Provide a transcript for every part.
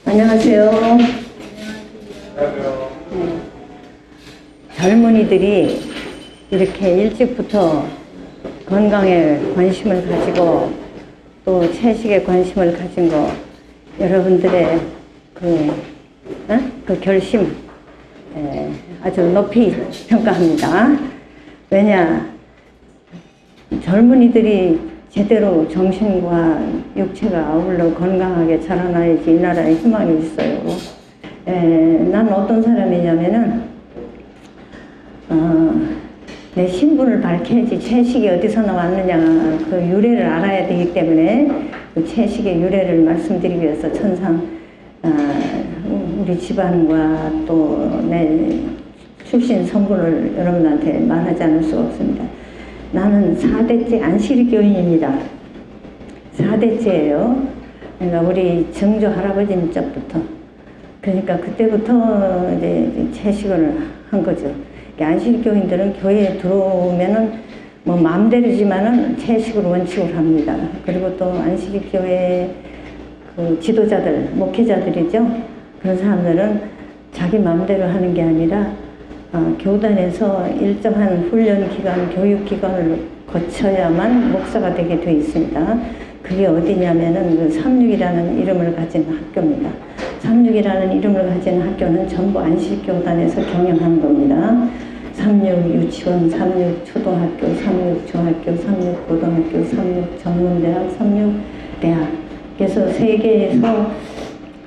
안녕하세요. 안녕하세요. 젊은이들이 이렇게 일찍부터 건강에 관심을 가지고 또 채식에 관심을 가진 거 여러분들의 그 결심 아주 높이 평가합니다. 왜냐, 젊은이들이 제대로 정신과 육체가 아울러 건강하게 자라나야지 이 나라에 희망이 있어요. 난 어떤 사람이냐면은 내 신분을 밝혀야지 채식이 어디서 나왔느냐 그 유래를 알아야 되기 때문에 그 채식의 유래를 말씀드리기 위해서 천상 우리 집안과 또 내 출신 성분을 여러분한테 말하지 않을 수가 없습니다. 나는 4대째 안시리교인입니다. 4대째예요. 그러니까 우리 증조 할아버지 쪽부터. 그러니까 그때부터 이제 채식을 한 거죠. 안시리교인들은 교회에 들어오면은 뭐 마음대로지만은 채식을 원칙으로 합니다. 그리고 또 안시리교회 그 지도자들, 목회자들이죠. 그런 사람들은 자기 마음대로 하는 게 아니라 교단에서 일정한 훈련 기간, 교육 기간을 거쳐야만 목사가 되게 돼 있습니다. 그게 어디냐면은 그 삼육이라는 이름을 가진 학교입니다. 삼육이라는 이름을 가진 학교는 전부 안식교단에서 경영한 겁니다. 삼육 유치원, 삼육 초등학교, 삼육 중학교, 삼육 고등학교, 삼육 전문대학, 삼육 대학. 그래서 세계에서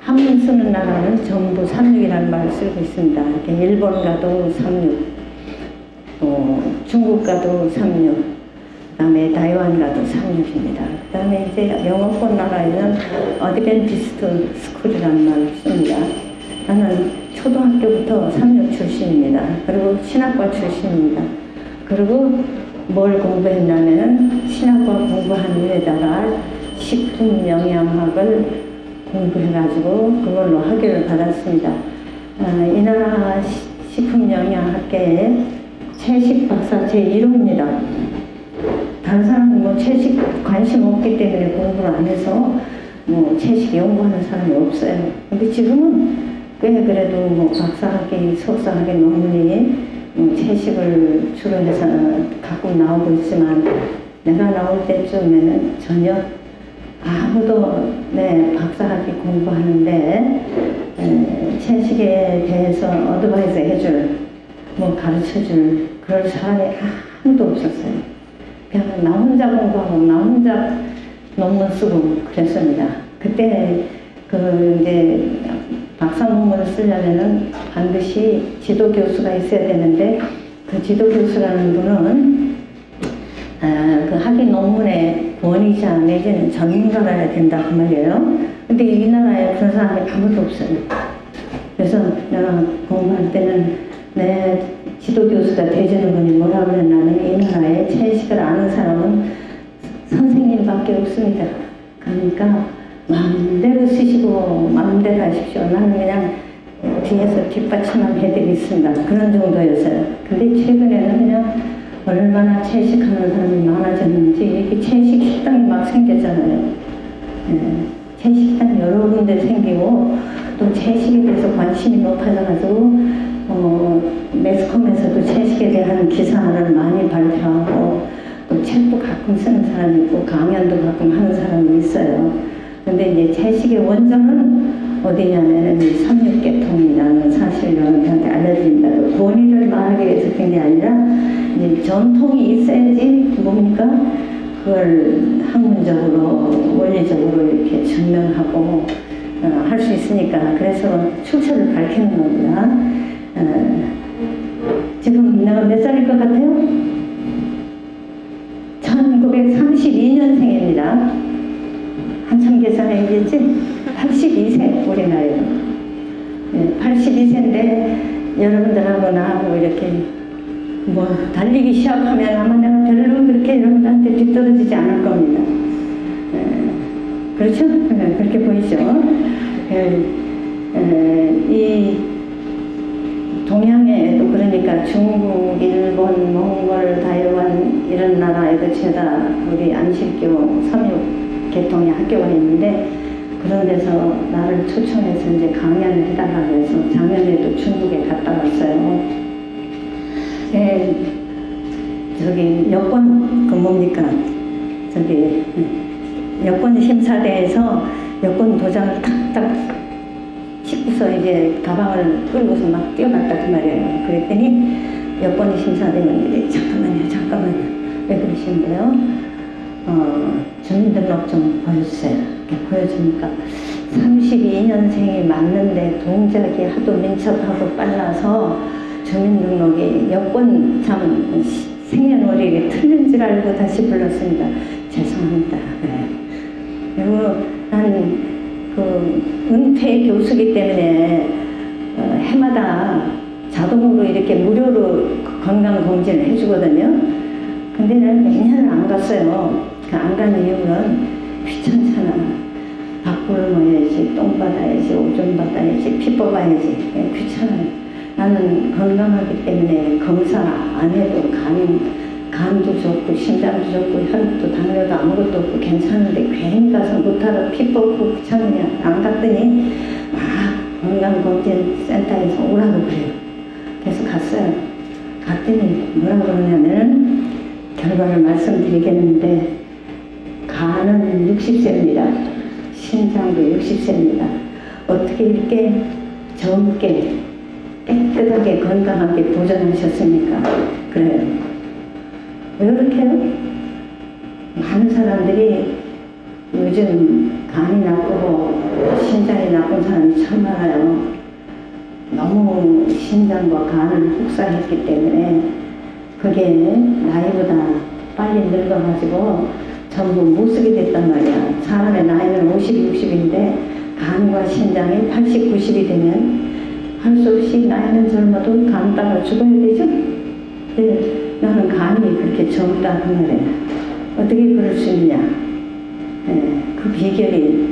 한문 쓰는 나라는 전부 삼육이라는 말을 쓰고 있습니다. 일본 가도 삼육, 또 중국 가도 삼육, 그 다음에 타이완 가도 삼육입니다. 그 다음에 이제 영어권 나라에는 어드벤티스트 스쿨이라는 말을 씁니다. 나는 초등학교부터 삼육 출신입니다. 그리고 신학과 출신입니다. 그리고 뭘 공부했냐면은 신학과 공부한 후에다가 식품 영양학을 공부해가지고 그걸로 학위를 받았습니다. 이 나라 식품영양학계의 채식 박사 제1호입니다. 다른 사람은 뭐 채식 관심 없기 때문에 공부를 안 해서 뭐 채식 연구하는 사람이 없어요. 근데 지금은 꽤 그래도 뭐 박사학위, 석사학위 논문이 채식을 주로 해서 가끔 나오고 있지만 내가 나올 때쯤에는 전혀 아무도 박사학위 공부하는데 채식에 대해서 어드바이스 해줄, 뭐 가르쳐줄 그럴 사람이 아무도 없었어요. 그냥 나 혼자 공부하고 나 혼자 논문 쓰고 그랬습니다. 그때 그 이제 박사 논문을 쓰려면은 반드시 지도 교수가 있어야 되는데 그 지도 교수라는 분은 그 학위 논문의 권위자 내지는 전문가라야 된다 그 말이에요. 근데 이 나라에 그런 사람이 아무도 없어요. 그래서 내가 공부할 때는 내 지도 교수가 되주는 분이 뭐라 그랬냐면 이 나라에 채식을 아는 사람은 선생님밖에 없습니다. 그러니까 마음대로 쓰시고 마음대로 하십시오. 나는 그냥 뒤에서 뒷받침만 해드리겠습니다. 그런 정도였어요. 근데 최근에는 그냥 얼마나 채식하는 사람이 많아졌는지 이렇게 채식 식당이 막 생겼잖아요. 채식 식당이 여러 군데 생기고 또 채식에 대해서 관심이 높아져가지고 매스컴에서도 채식에 대한 기사를 많이 발표하고 또 책도 가끔 쓰는 사람이 있고 강연도 가끔 하는 사람이 있어요. 근데 이제 채식의 원전은 어디냐면은 이 삼육계통이라는 사실을 여러분한테 알려드립니다. 그 권위를 말하기 위해서 그런 게 아니라 이제 전통이 있어야지 뭡니까? 그걸 학문적으로 원리적으로 이렇게 증명하고 할 수 있으니까 그래서 출처를 밝히는 겁니다. 지금 내가 몇 살일 것 같아요? 1932년생입니다. 한참 계산해야겠지? 82세 우리 나이로. 82세인데 여러분들하고 나하고 이렇게 뭐 달리기 시작하면 아마 내가 별로 그렇게 여러분들한테 뒤떨어지지 않을 겁니다. 그렇죠? 그렇게 보이죠? 이 동양에도 그러니까 중국, 일본, 몽골, 타이완 이런 나라에도 죄다 우리 안식교 삼육 계통의 학교가 있는데 그런 데서 나를 초청해서 이제 강연을 해달라고 해서 작년에도 중국에 갔다 왔어요. 예, 저기 여권 그 뭡니까 저기 여권 심사대에서 여권 도장을 탁탁 씻고서 이제 가방을 끌고서 막 뛰어갔다 그 말이에요. 그랬더니 여권 심사대원들이 잠깐만요 왜 그러시는데요? 주민등록 좀 보여주세요. 이렇게 보여주니까 32년생이 맞는데 동작이 하도 민첩하고 빨라서 주민등록이 여권 참 생년월일이 틀린 줄 알고 다시 불렀습니다. 죄송합니다. 네. 그리고 난 그 은퇴 교수기 때문에 해마다 자동으로 이렇게 무료로 건강검진을 해주거든요. 근데 나는 매년 안 갔어요. 안 간 이유는 귀찮잖아. 밥 굶어야지, 똥 받아야지, 오줌 받아야지, 피 뽑아야지. 귀찮아요. 나는 건강하기 때문에 검사 안 해도 간도 좋고 심장도 좋고 혈압도 당뇨도 아무것도 없고 괜찮은데 괜히 가서 못하러 피 뽑고 귀찮으냐 안 갔더니 막 건강검진센터에서 오라고 그래요. 그래서 갔어요. 갔더니 뭐라고 그러냐면은 결과를 말씀드리겠는데 간은 60세입니다. 심장도 60세입니다. 어떻게 이렇게 젊게 깨끗하게 건강하게 도전하셨습니까? 그래요. 왜 그렇게 해요? 많은 사람들이 요즘 간이 나쁘고 심장이 나쁜 사람이 참 많아요. 너무 심장과 간을 혹사했기 때문에 그게 나이보다 빨리 늙어가지고 전부 못 쓰게 됐단 말이야. 사람의 나이는 50, 60인데 간과 심장이 80, 90이 되면 할 수 없이 나이는 젊어도 간 따라 죽어야 되죠? 네. 나는 간이 그렇게 젊다 그 말이야. 어떻게 그럴 수 있냐. 네, 그 비결이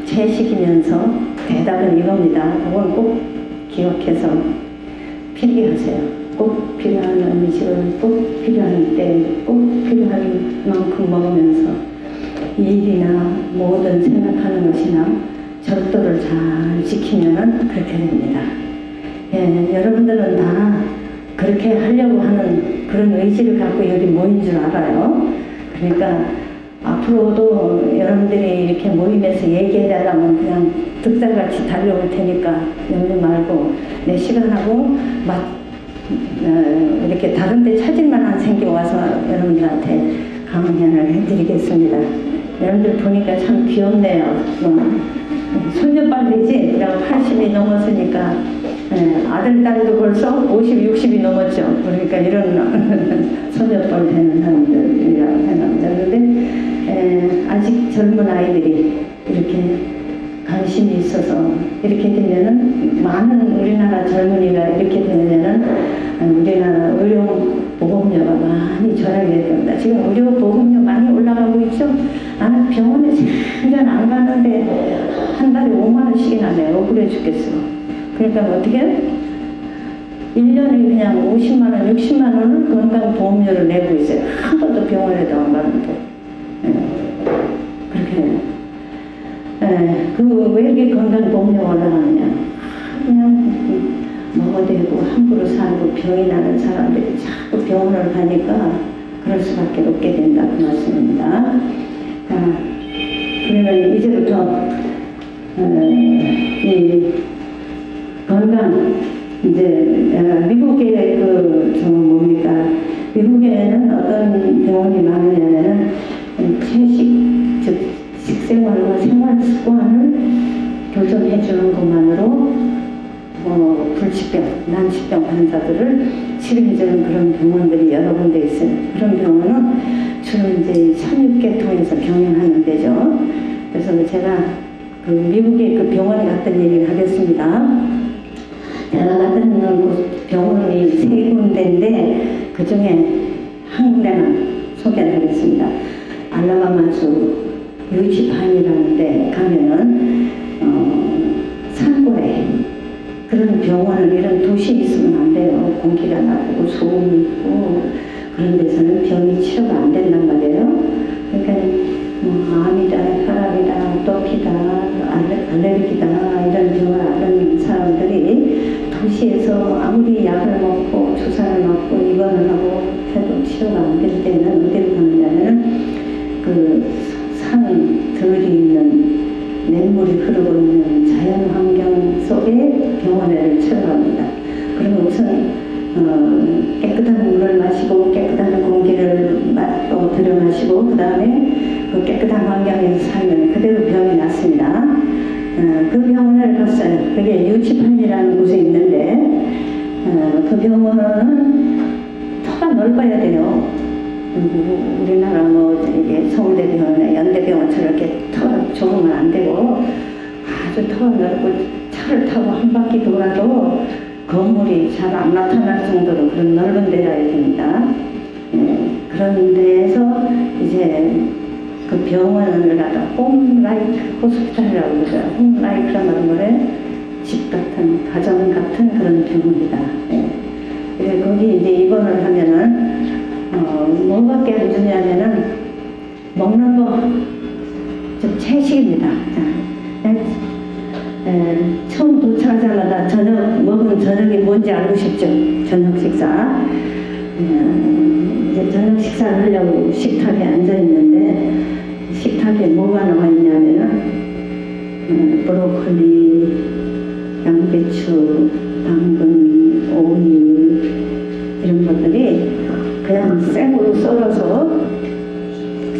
채식이면서 대답은 이겁니다. 그건 꼭 기억해서 필기하세요. 꼭 필요한 음식을 꼭 필요한 때 꼭 필요한 만큼 먹으면서 일이나 뭐든 생각하는 것이나 절도를 잘 지키면 그렇게 됩니다. 예, 여러분들은 다 그렇게 하려고 하는 그런 의지를 갖고 여기 모인 줄 알아요. 그러니까 앞으로도 여러분들이 이렇게 모임에서 얘기해달라면 그냥 득달같이 달려올 테니까 염려 말고 내 시간하고 이렇게 다른 데 찾을 만한 생기 와서 여러분들한테 강연을 해드리겠습니다. 여러분들 보니까 참 귀엽네요. 손녀딸이지? 내가 80이 넘었으니까 아들, 딸도 벌써 50, 60이 넘었죠. 그러니까 이런 손녀뻘 되는 사람들이라고 생각합니다. 그런데 아직 젊은 아이들이 이렇게 관심이 있어서 이렇게 되면은 많은 우리나라 젊은이가 이렇게 되면은 우리나라 의료보험료가 많이 절약이 됩니다. 지금 의료보험료 많이 올라가고 있죠. 나는 병원에 생전 안 가는데 한 달에 5만 원씩이나 내요. 억울해 죽겠어. 그러니까 어떻게 해요? 1년에 그냥 50만 원, 60만 원을 건강보험료를 내고 있어요. 한 번도 병원에도 안 가는데. 그렇게 해요. 왜 이렇게 건강보험료가 올라가느냐. 그냥 먹어대고 함부로 살고 병이 나는 사람들이 자꾸 병원을 가니까 그럴 수밖에 없게 된다 그 말씀입니다. 그러면 이제부터 이 건강 이제 미국의 미국에는 어떤 병원이 많으냐면은 채식 즉 식생활과 생활 습관을 교정해 주는 것만으로 불치병, 난치병 환자들을 치료해 주는 그런 병원들이 여러 군데 있어요. 그런 병원은 주로 이제 산육계통에서 경영하는 데죠. 그래서 제가 그 미국의 그 병원 갔던 얘기를 하겠습니다. 내가 갔던 병원이 3군데인데 그 중에 한 군데만 소개를 하겠습니다. 알라바마주 유지판이라는 데 가면은 산골에 그런 병원을 이런 도시에 있으면 안 돼요. 공기가 나쁘고 소음이 있고 그런 데서는 병이 치료가 안 된단 말이에요. 그러니까 암이다, 혈압이다, 도피다, 알레르기다 이런 병을 앓는 사람들이 도시에서 아무리 약을 먹고 주사를 맞고 입원을 하고 해도 치료가 안 될 때는 어디로 가느냐면은 그 산 들이 있는 냇물이 흐르고 있는 자연 환경 속에 병원을 찾아갑니다. 그러면 우선 깨끗한 물을 마시고 깨끗한 공기를 또 들여 마시고 그 다음에 그 깨끗한 환경에서 살면 그대로 병이 낫습니다. 그 병원을 갔어요. 그게 유치판이라는 곳에 있는데 그 병원은 터가 넓어야 돼요. 우리나라 뭐 이게 서울대병원이나 연대병원처럼 이렇게 터가 좁으면 안 되고 아주 터가 넓고 차를 타고 한 바퀴 돌아도 건물이 잘 안 나타날 정도로 그런 넓은 데여야 됩니다. 그런 데에서 이제 그 병원을 갖다 홈라이크 호스피탈이라고 그러죠. 홈라이크라는 말에 집 같은, 가정 같은 그런 병원이다. 거기 이제 입원을 하면은 뭐밖에 안 주냐면은 먹는 거 좀 채식입니다. 처음 도착하자마자 먹은 저녁이 뭔지 알고 싶죠? 저녁 식사. 이제 저녁 식사를 하려고 식탁에 앉아 있는데 식탁에 뭐가 나와 있냐면은 브로콜리, 양배추, 당근, 오이 이런 것들이 그냥 생으로 썰어서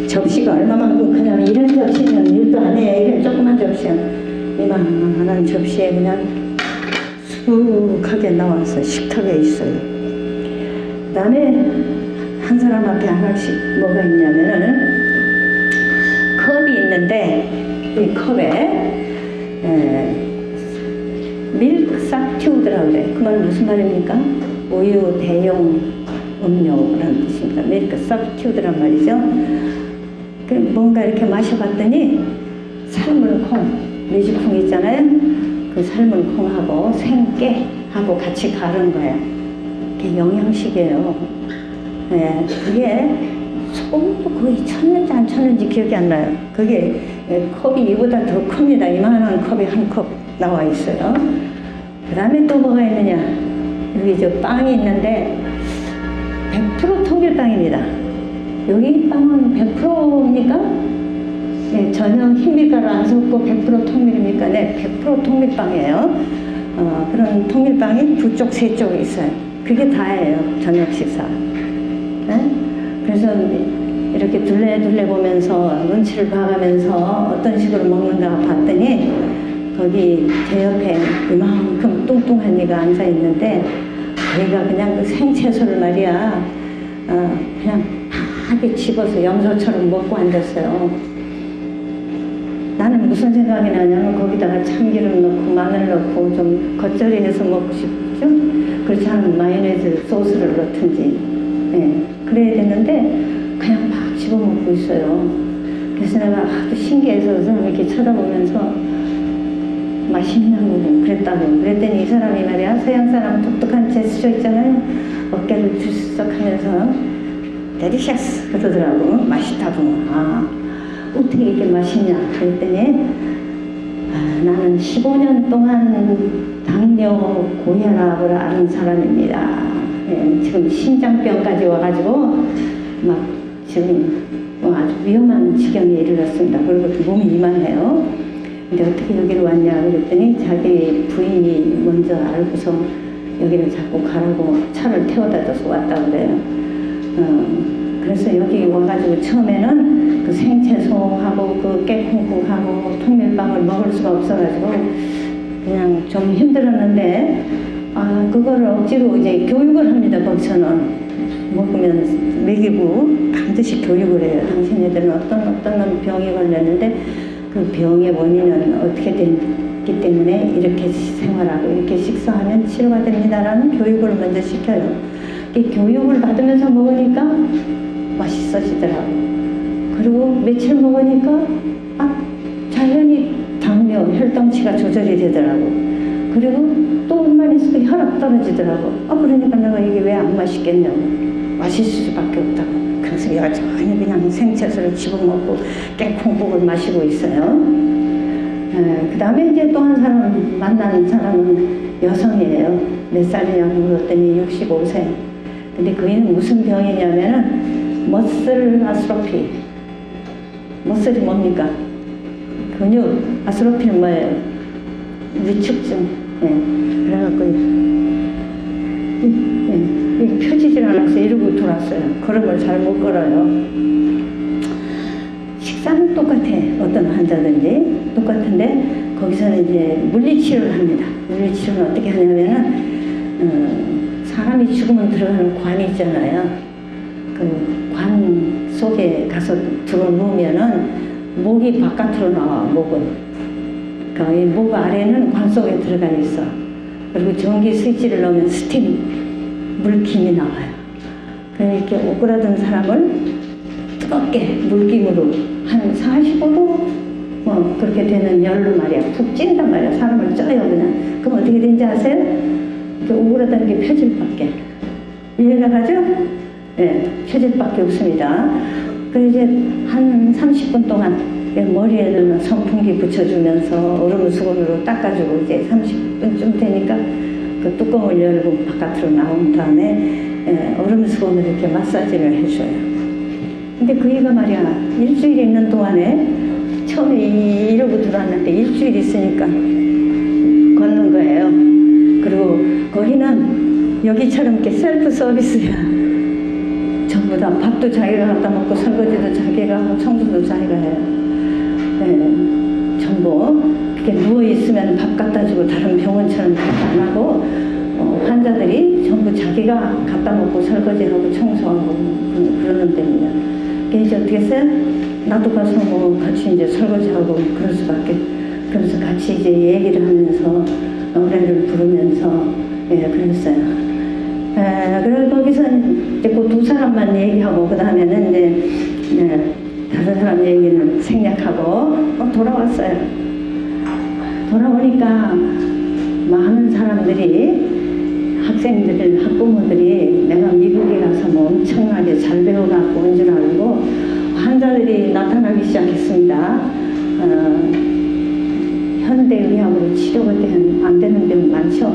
접시가 얼마만큼 그냥 이런 접시면 일도 안 해. 이런 조그만 접시야. 이만한 접시에 그냥 수북하게 나와서 식탁에 있어요. 그 다음에 한 사람 앞에 하나씩 뭐가 있냐면은 컵이 있는데 이 컵에 밀크 싹튜드라고 그래. 그 말은 무슨 말입니까? 우유 대용 음료라는 뜻입니다. 밀크 싹튜드란 말이죠. 뭔가 이렇게 마셔봤더니 삶은 콩, 미지콩 있잖아요. 그 삶은 콩하고 생깨하고 같이 가른 거예요. 그게 영양식이에요. 그게 소금도 거의 쳤는지 안 쳤는지 기억이 안 나요. 그게 컵이 이보다 더 큽니다. 이만한 컵이 한 컵 나와 있어요. 그 다음에 또 뭐가 있느냐. 여기 저 빵이 있는데 100% 통밀빵입니다. 여기 빵은 100%입니까? 네, 전혀 흰밀가루 안 섞고 100% 통밀입니까? 네, 100% 통밀빵이에요. 그런 통밀빵이 두 쪽, 세 쪽 있어요. 그게 다예요, 저녁 식사. 네? 그래서 이렇게 둘레둘레 보면서 눈치를 봐가면서 어떤 식으로 먹는가 봤더니 거기 제 옆에 이만큼 뚱뚱한 애가 앉아 있는데 얘가 그냥 그 생채소를 말이야 그냥 하게 집어서 염소처럼 먹고 앉았어요. 나는 무슨 생각이 나냐면 거기다가 참기름 넣고 마늘 넣고 좀 겉절이 해서 먹고 싶죠. 그렇지 않으면 마요네즈 소스를 넣든지 그래야 되는데 그냥 막 집어먹고 있어요. 그래서 내가 아주 신기해서 이렇게 쳐다보면서 맛있냐고 그랬다고. 그랬더니 이 사람이 말이야, 서양 사람 독특한 제스처 있잖아요. 어깨를 들썩하면서 데리셔스 그러더라고. 맛있다고. 어떻게 이렇게 맛있냐 그랬더니 나는 15년 동안 당뇨 고혈압을 앓은 사람입니다. 지금 심장병까지 와가지고 막 지금 아주 위험한 지경에 이르렀습니다. 그리고 몸이 이만해요. 근데 어떻게 여기로 왔냐 그랬더니 자기 부인이 먼저 알고서 여기를 자꾸 가라고 차를 태워다 줘서 왔다 그래요. 그래서 여기 와가지고 처음에는 그 생채소하고 그 깨콩국하고 통밀빵을 먹을 수가 없어가지고 그냥 좀 힘들었는데 그거를 억지로 이제 교육을 합니다. 거기서는 먹으면 먹이고 반드시 교육을 해요. 당신네들은 어떤 병이 걸렸는데 그 병의 원인은 어떻게 됐기 때문에 이렇게 생활하고 이렇게 식사하면 치료가 됩니다라는 교육을 먼저 시켜요. 교육을 받으면서 먹으니까 맛있어지더라고. 그리고 며칠 먹으니까 자연히 당뇨, 혈당치가 조절이 되더라고. 그리고 또 얼마 있어도 혈압 떨어지더라고. 그러니까 내가 이게 왜 안 맛있겠냐고. 맛있을 수밖에 없다고. 그래서 여전히 그냥 생채소를 집어먹고 깨콩국을 마시고 있어요. 그 다음에 이제 또 한 사람 만난 사람은 여성이에요. 몇 살이냐고 물었더니 65세. 근데 그이는 무슨 병이냐면은 머슬 아스트로피. 머슬이 뭡니까? 근육, 아스트로피는 뭐예요? 위축증. 그래갖고 펴지질 않아서 이러고 돌았어요. 걸음을 잘 못 걸어요. 식사는 똑같아. 어떤 환자든지 똑같은데 거기서는 이제 물리치료를 합니다. 물리치료는 어떻게 하냐면은 사람이 죽으면 들어가는 관이 있잖아요. 그 관 속에 가서 들어 누우면은 목이 바깥으로 나와. 목은 그러니까 이 목 아래는 관 속에 들어가 있어. 그리고 전기 스위치를 넣으면 스팀 물김이 나와요. 그래서 이렇게 오그라든 사람을 뜨겁게 물김으로 한 45도 뭐 그렇게 되는 열로 말이야 푹 찐단 말이야. 사람을 쪄요 그냥. 그럼 어떻게 되는지 아세요? 이렇게 오그라드는 게 펴질 밖에. 이해가 가죠? 네, 펴질 밖에 없습니다. 그래서 이제 한 30분 동안 머리에는 선풍기 붙여주면서 얼음 수건으로 닦아주고 이제 30분쯤 되니까 그 뚜껑을 열고 바깥으로 나온 다음에 얼음 수건으로 이렇게 마사지를 해줘요. 근데 그 애가 말이야 일주일 있는 동안에 처음에 이러고 들어왔는데 일주일 있으니까 걷는 거예요. 그리고 거기는 여기처럼 이렇게 셀프 서비스야. 전부 다 밥도 자기가 갖다 먹고 설거지도 자기가 하고 청소도 자기가 해요. 전부 이렇게 누워있으면 밥 갖다 주고 다른 병원처럼 그렇게 안 하고 환자들이 전부 자기가 갖다 먹고 설거지하고 청소하고 그러는 데입니다. 그게 이제 어떻게 했어요? 나도 가서 뭐 같이 이제 설거지하고 그럴 수밖에. 그래서 같이 이제 얘기를 하면서 노래를 부르면서 그랬어요. 그리고 거기서 이제 그 두 사람만 얘기하고 그 다음에는 이제 다른 사람 얘기는 생략하고 돌아왔어요. 돌아오니까 많은 사람들이 학생들, 학부모들이 내가 미국에 가서 뭐 엄청나게 잘 배워갖고 온 줄 알고 환자들이 나타나기 시작했습니다. 현대의학으로 치료가 안 되는 병 많죠.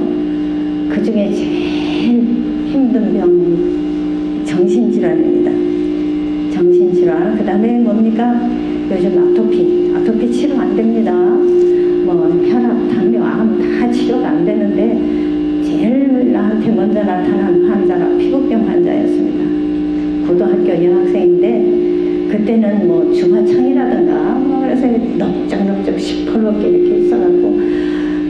그 중에 제일 힘든 병이 정신질환입니다. 정신질환. 그 다음에 뭡니까? 요즘 아토피 치료 안 됩니다. 뭐 혈압, 당뇨, 암 다 치료가 안 되는데 제일 나한테 먼저 나타난 환자가 피부병 환자였습니다. 고등학교 여학생인데 그때는 뭐 주마창이라든가 그래서 넓적넓적 시퍼렇게 이렇게 있어갖고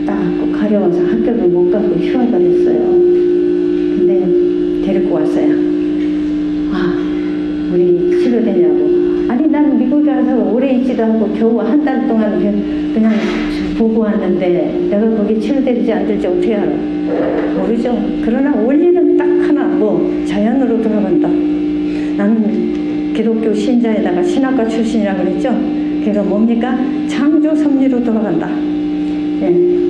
딱 가려워서 학교를 못 가고 휴학을 했어요. 근데 데리고 왔어요. 우리 치료되냐고. 아니 난 미국에 가서 오래 있지도 않고 겨우 한 달 동안 그냥 보고 왔는데 내가 거기 치료되지 안 될지 어떻게 알아? 모르죠. 그러나 원리는 딱 하나, 뭐 자연으로 돌아간다. 나는 기독교 신자에다가 신학과 출신이라고 그랬죠. 그게 뭡니까? 창조 섭리로 돌아간다.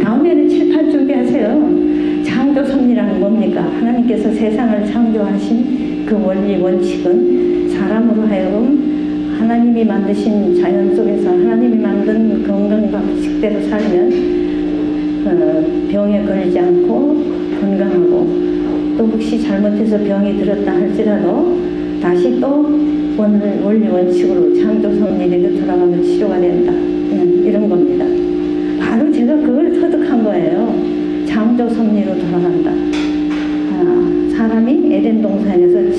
다음에는 7, 8 준비하세요. 창조 섭리라는 뭡니까? 하나님께서 세상을 창조하신 그 원리 원칙은 사람으로 하여금 하나님이 만드신 자연 속에서 하나님이 만든 건강식대로 살면 병에 걸리지 않고 건강하고 또 혹시 잘못해서 병이 들었다 할지라도 다시 또 원리 원칙으로 창조 섭리로 돌아가면 치료가 된다. 이런 겁니다. 바로 제가 그걸 터득한 거예요. 창조 섭리로 돌아간다. 사람이 에덴 동산에서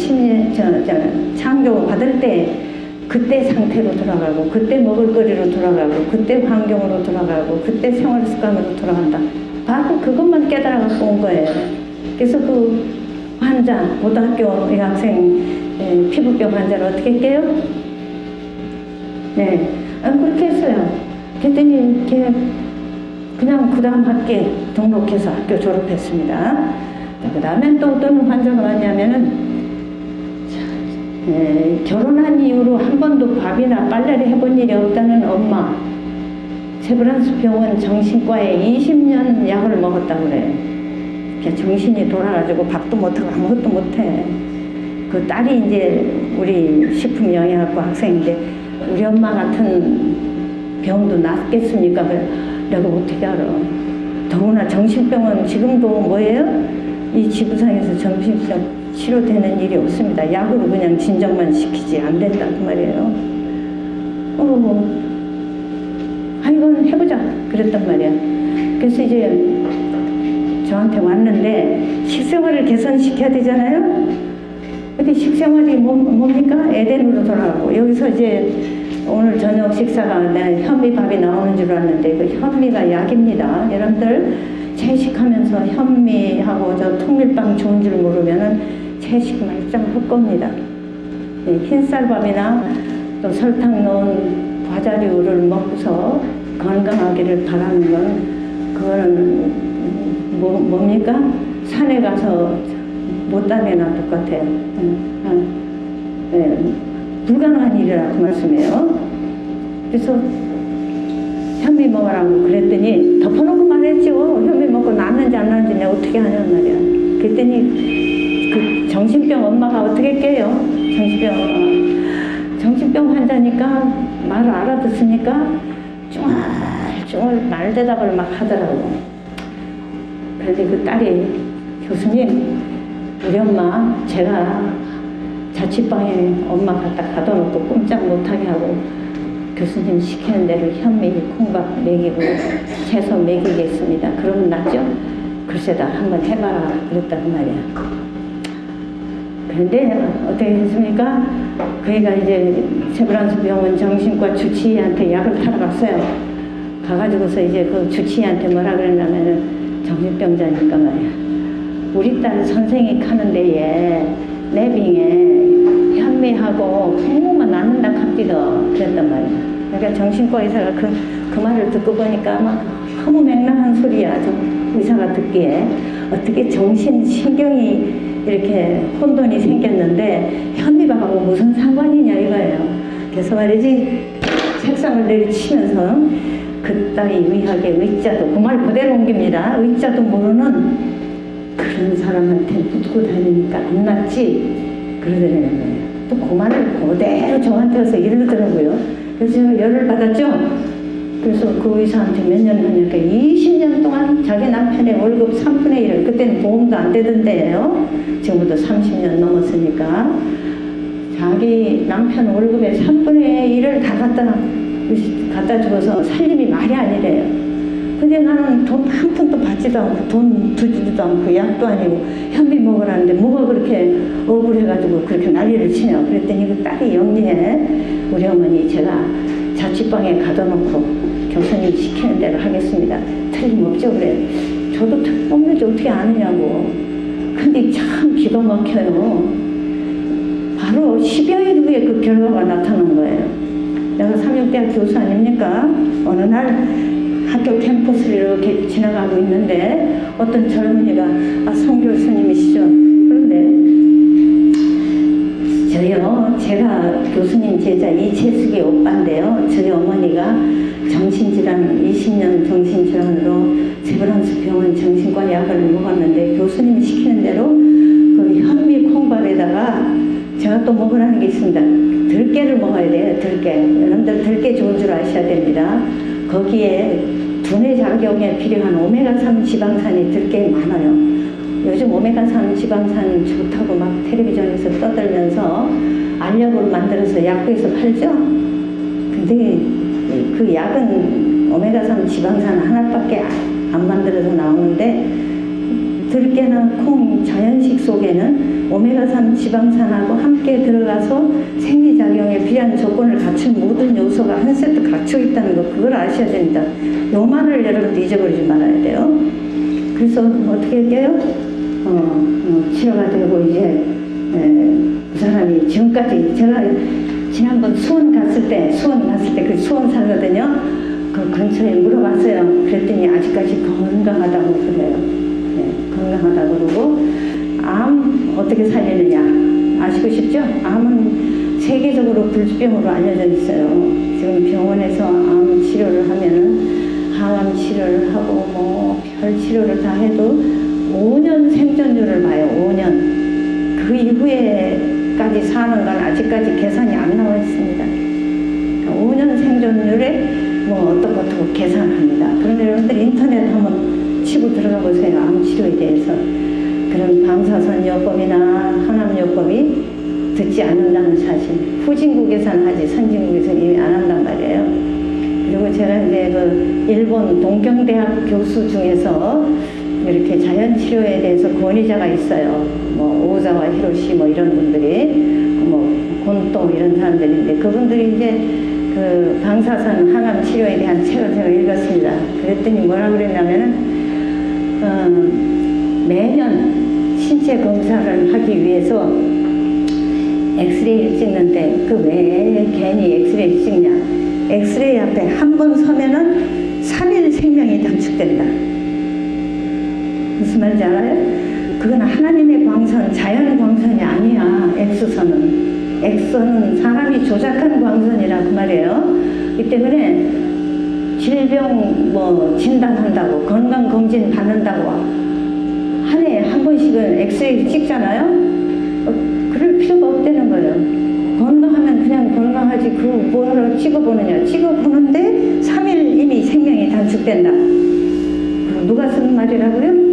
창조 받을 때 그때 상태로 돌아가고 그때 먹을거리로 돌아가고 그때 환경으로 돌아가고 그때 생활 습관으로 돌아간다. 바로 그것만 깨달아 갖고 온 거예요. 그래서 그 환자, 고등학교 여학생 피부병 환자를 어떻게 깨요? 그렇게 했어요. 그랬더니 이렇게 그냥 그 다음 학기에 등록해서 학교 졸업했습니다. 그 다음에 또 어떤 환자가 왔냐면은 결혼한 이후로 한 번도 밥이나 빨래를 해본 일이 없다는 엄마. 세브란스 병원 정신과에 20년 약을 먹었다고 그래요. 정신이 돌아가지고 밥도 못하고 아무것도 못해. 그 딸이 이제 우리 식품영양학과 학생인데 우리 엄마 같은 병도 낫겠습니까? 내가 어떻게 알아. 더구나 정신병은 지금도 뭐예요? 이 지구상에서 정신병 치료되는 일이 없습니다. 약으로 그냥 진정만 시키지 안 된다 그 말이에요. 이건 해보자 그랬단 말이야. 그래서 이제 저한테 왔는데 식생활을 개선시켜야 되잖아요. 근데 식생활이 뭡니까? 에덴으로 돌아가고 여기서 이제 오늘 저녁 식사가 현미밥이 나오는 줄 알았는데 그 현미가 약입니다. 여러분들 채식하면서 현미하고 저 통밀빵 좋은 줄 모르면은 채식 말짱 할 겁니다. 흰쌀밥이나 또 설탕 넣은 과자류를 먹고서 건강하기를 바라는 건 그거는 뭡니까? 산에 가서 못다내나 똑같아요. 불가능한 일이라 그 말씀이에요. 그래서 현미 먹으라고 그랬더니 덮어놓고 말했죠. 현미 먹고 낫는지 안 낫는지 내가 어떻게 하냔 말이야. 그랬더니 그 정신병 엄마가 어떻게 깨요? 정신병 환자니까 말을 알아듣으니까 쫑알쫑알 말 대답을 막 하더라고. 그런데 그 딸이 교수님 우리 엄마 제가 자취방에 엄마 갖다 가둬놓고 꼼짝 못하게 하고 교수님 시키는 대로 현미, 콩밥 먹이고 채소 먹이겠습니다. 그러면 낫죠? 글쎄다 한번 해봐라 그랬다고 말이야. 그런데 어떻게 했습니까? 그이가 이제 세브란스 병원 정신과 주치의한테 약을 타러 갔어요. 가가지고서 이제 그 주치의한테 뭐라 그랬냐면은 정신병자니까 말이야. 우리 딸 선생이 가는 데에 내빙에 현미하고 콩만 낫는다 합디더 그랬단 말이야. 그러니까 정신과 의사가 그 말을 듣고 보니까 막 허무맹랑한 소리야. 의사가 듣기에 어떻게 정신신경이 이렇게 혼돈이 생겼는데 현미밥하고 무슨 상관이냐 이거예요. 그래서 말이지 책상을 내리치면서 그따위 의학의 의자도 그 말 그대로 옮깁니다. 의자도 모르는 그런 사람한테 묻고 다니니까 안 낫지 그러더라는 거예요. 또 그 말을 그대로 저한테 와서 이러더라고요. 그래서 제가 열을 받았죠. 그래서 그 의사한테 몇 년 하니까 20년 동안 자기 남편의 월급 3분의 1을 그때는 보험도 안 되던데요. 지금부터 30년 넘었으니까 자기 남편 월급의 3분의 1을 다 갖다 주어서 살림이 말이 아니래요. 근데 나는 돈 한 푼도 받지도 않고 돈 주지도 않고 약도 아니고 현미 먹으라는데 뭐가 그렇게 억울해가지고 그렇게 난리를 치냐. 그랬더니 그 딸이 영리해. 우리 어머니 제가 자취방에 가둬놓고 교수님 시키는 대로 하겠습니다. 틀림없죠 그래. 저도 틀림없는지 어떻게 아느냐고. 근데 참 기가 막혀요. 바로 10여일 후에 그 결과가 나타난 거예요. 내가 삼육대학 교수 아닙니까? 어느 날 학교 캠퍼스를 이렇게 지나가고 있는데 어떤 젊은이가 송 교수님이시죠? 그런데 저요 제가 교수님 제자 이채숙이 오빠인데요. 저희 어머니가 정신질환 20년 정신질환으로 세브란스 병원 정신과 약을 먹었는데 교수님이 시키는 대로 그 현미 콩밥에다가 제가 또 먹으라는 게 있습니다. 들깨를 먹어야 돼요. 들깨. 여러분들 들깨 좋은 줄 아셔야 됩니다. 거기에 두뇌 작용에 필요한 오메가3 지방산이 들깨에 많아요. 요즘 오메가3 지방산 좋다고 막 텔레비전에서 떠들면서 알약으로 만들어서 약국에서 팔죠? 근데 그 약은 오메가3 지방산 하나밖에 안 만들어서 나오는데 들깨나 콩 자연식 속에는 오메가3 지방산하고 함께 들어가서 생리작용에 필요한 조건을 갖춘 모든 요소가 한 세트 갖추고 있다는 거 그걸 아셔야 됩니다. 요 말을 여러분들 잊어버리지 말아야 돼요. 그래서 어떻게 할게요? 치료가 되고 이제 그 사람이 지금까지 제가 지난번 수원 갔을 때 그 수원 살거든요. 그 근처에 물어봤어요. 그랬더니 아직까지 건강하다고 그래요. 건강하다고 그러고 암 어떻게 살리느냐 아시고 싶죠? 암은 세계적으로 불치병으로 알려져 있어요. 지금 병원에서 암 치료를 하면은 항암 치료를 하고 뭐 별 치료를 다 해도 5년 생존율을 봐요. 5년. 그 이후에까지 사는 건 아직까지 계산이 안 나와 있습니다. 5년 생존율에 뭐 어떻고 계산합니다. 겁니다. 그런데 여러분들 인터넷 한번 치고 들어가 보세요. 암 치료에 대해서. 그런 방사선요법이나 항암요법이 듣지 않는다는 사실. 후진국에서는 하지 선진국에서는 이미 안 한단 말이에요. 그리고 제가 이제 그 일본 동경대학 교수 중에서 이렇게 자연치료에 대해서 권위자가 있어요. 뭐 오자와 히로시 뭐 이런 분들이 뭐 곤또 이런 사람들인데 그분들이 이제 그 방사선 항암 치료에 대한 책을 제가 읽었습니다. 그랬더니 뭐라 그랬냐면은 매년 신체 검사를 하기 위해서 엑스레이를 찍는데 그 왜 괜히 엑스레이를 찍냐? 엑스레이 앞에 한 번 서면은 3일 생명이 단축된다. 무슨 말인지 알아요? 그건 하나님의 광선, 자연 광선이 아니야. 엑스선은 사람이 조작한 광선이라 그 말이에요. 이 때문에 질병 뭐 진단한다고 건강검진 받는다고 한 해에 한 번씩은 엑스레이 찍잖아요. 그럴 필요가 없다는 거예요. 건강하면 그냥 건강하지 그 뭐하러 찍어보느냐. 찍어보는데 3일 이미 생명이 단축된다. 누가 쓰는 말이라고요?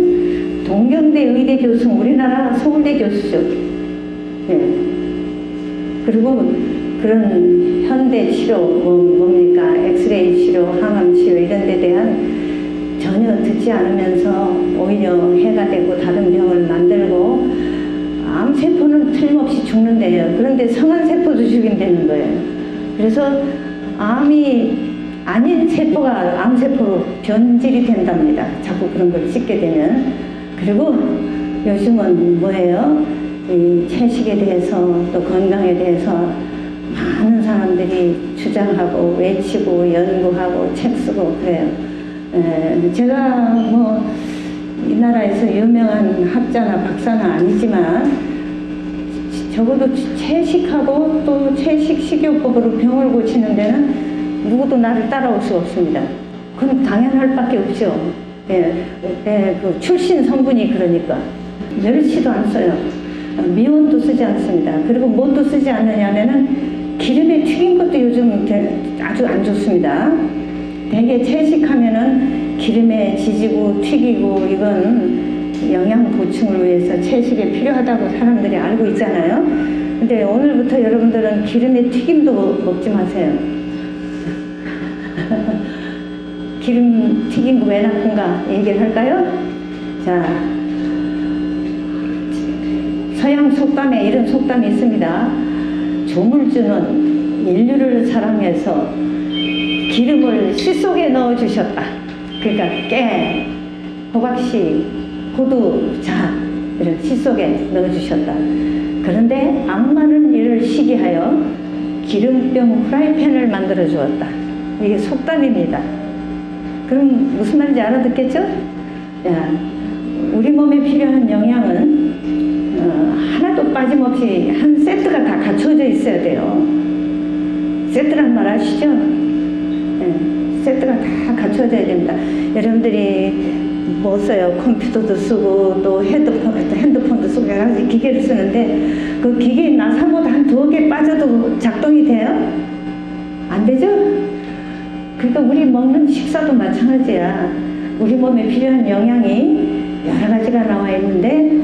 동경대 의대 교수, 우리나라 서울대 교수죠. 예. 그리고 그런 현대 치료, 뭡니까? 엑스레이 치료, 항암 치료 이런 데 대한 전혀 듣지 않으면서 오히려 해가 되고 다른 병을 만들고 암세포는 틀림없이 죽는데요. 그런데 성한세포도 죽인다는 거예요. 그래서 암이 아닌 세포가 암세포로 변질이 된답니다. 자꾸 그런 걸 찍게 되면. 그리고 요즘은 뭐예요? 이 채식에 대해서 또 건강에 대해서 많은 사람들이 주장하고 외치고 연구하고 책 쓰고 그래요. 제가 뭐 이 나라에서 유명한 학자나 박사는 아니지만 적어도 채식하고 또 채식 식이요법으로 병을 고치는 데는 누구도 나를 따라올 수 없습니다. 그건 당연할 밖에 없죠. 그 출신 성분이 그러니까. 멸치도 안 써요. 미원도 쓰지 않습니다. 그리고 뭣도 쓰지 않느냐면은 기름에 튀긴 것도 요즘 아주 안 좋습니다. 대개 채식하면은 기름에 지지고 튀기고 이건 영양 보충을 위해서 채식에 필요하다고 사람들이 알고 있잖아요. 근데 오늘부터 여러분들은 기름에 튀김도 먹지 마세요. 기름 튀긴 거 왜 나쁜가 얘기를 할까요? 자, 서양 속담에 이런 속담이 있습니다. 조물주는 인류를 사랑해서 기름을 씨 속에 넣어주셨다. 그러니까 깨, 호박씨, 호두, 자 이런 씨 속에 넣어주셨다. 그런데 악마는 이를 시기하여 기름병 후라이팬을 만들어 주었다. 이게 속담입니다. 그럼 무슨 말인지 알아듣겠죠? 야, 우리 몸에 필요한 영양은 하나도 빠짐없이 한 세트가 다 갖춰져 있어야 돼요. 세트란 말 아시죠? 세트가 다 갖춰져야 됩니다. 여러분들이 뭐 써요? 컴퓨터도 쓰고 또 핸드폰도 쓰고 여러 가지 기계를 쓰는데 그 기계에 나사못 한 2개 빠져도 작동이 돼요? 안 되죠? 그러니까 우리 먹는 식사도 마찬가지야. 우리 몸에 필요한 영양이 여러 가지가 나와 있는데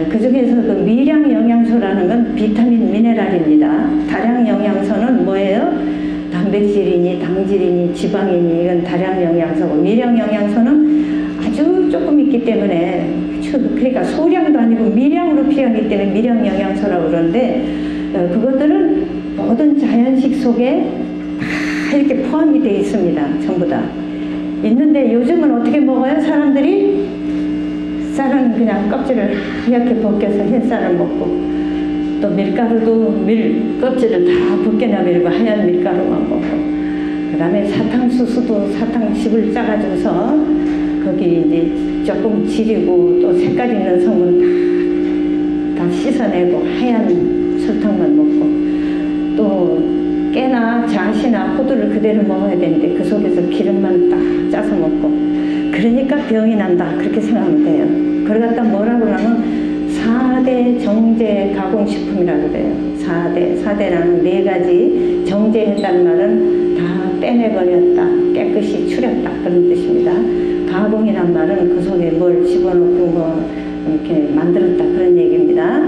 그 중에서 그 미량 영양소라는 건 비타민, 미네랄입니다. 다량 영양소는 뭐예요? 단백질이니 당질이니 지방이니 이건 다량 영양소고 미량 영양소는 아주 조금 있기 때문에 그러니까 소량도 아니고 미량으로 필요하기 때문에 미량 영양소라고 그러는데 그것들은 모든 자연식 속에 다 이렇게 포함이 되어 있습니다. 전부 다 있는데 요즘은 어떻게 먹어요? 사람들이 쌀은 그냥 껍질을 하얗게 벗겨서 햇쌀을 먹고 또 밀가루도 껍질을 다 벗겨내버리고 하얀 밀가루만 먹고 그 다음에 사탕수수도 사탕즙을 짜가지고서 거기 이제 조금 지리고 또 색깔 있는 성분 다 씻어내고 하얀 설탕만 먹고 또 깨나 잣이나 호두를 그대로 먹어야 되는데 그 속에서 기름만 딱 짜서 먹고 그러니까 병이 난다 그렇게 생각하면 돼요. 그걸 갖다 뭐라고 하면 4대 정제 가공식품이라고 그래요. 4대라는 4가지 정제했다는 말은 다 빼내버렸다, 깨끗이 추렸다 그런 뜻입니다. 가공이란 말은 그 속에 뭘 집어넣고 뭐 이렇게 만들었다 그런 얘기입니다.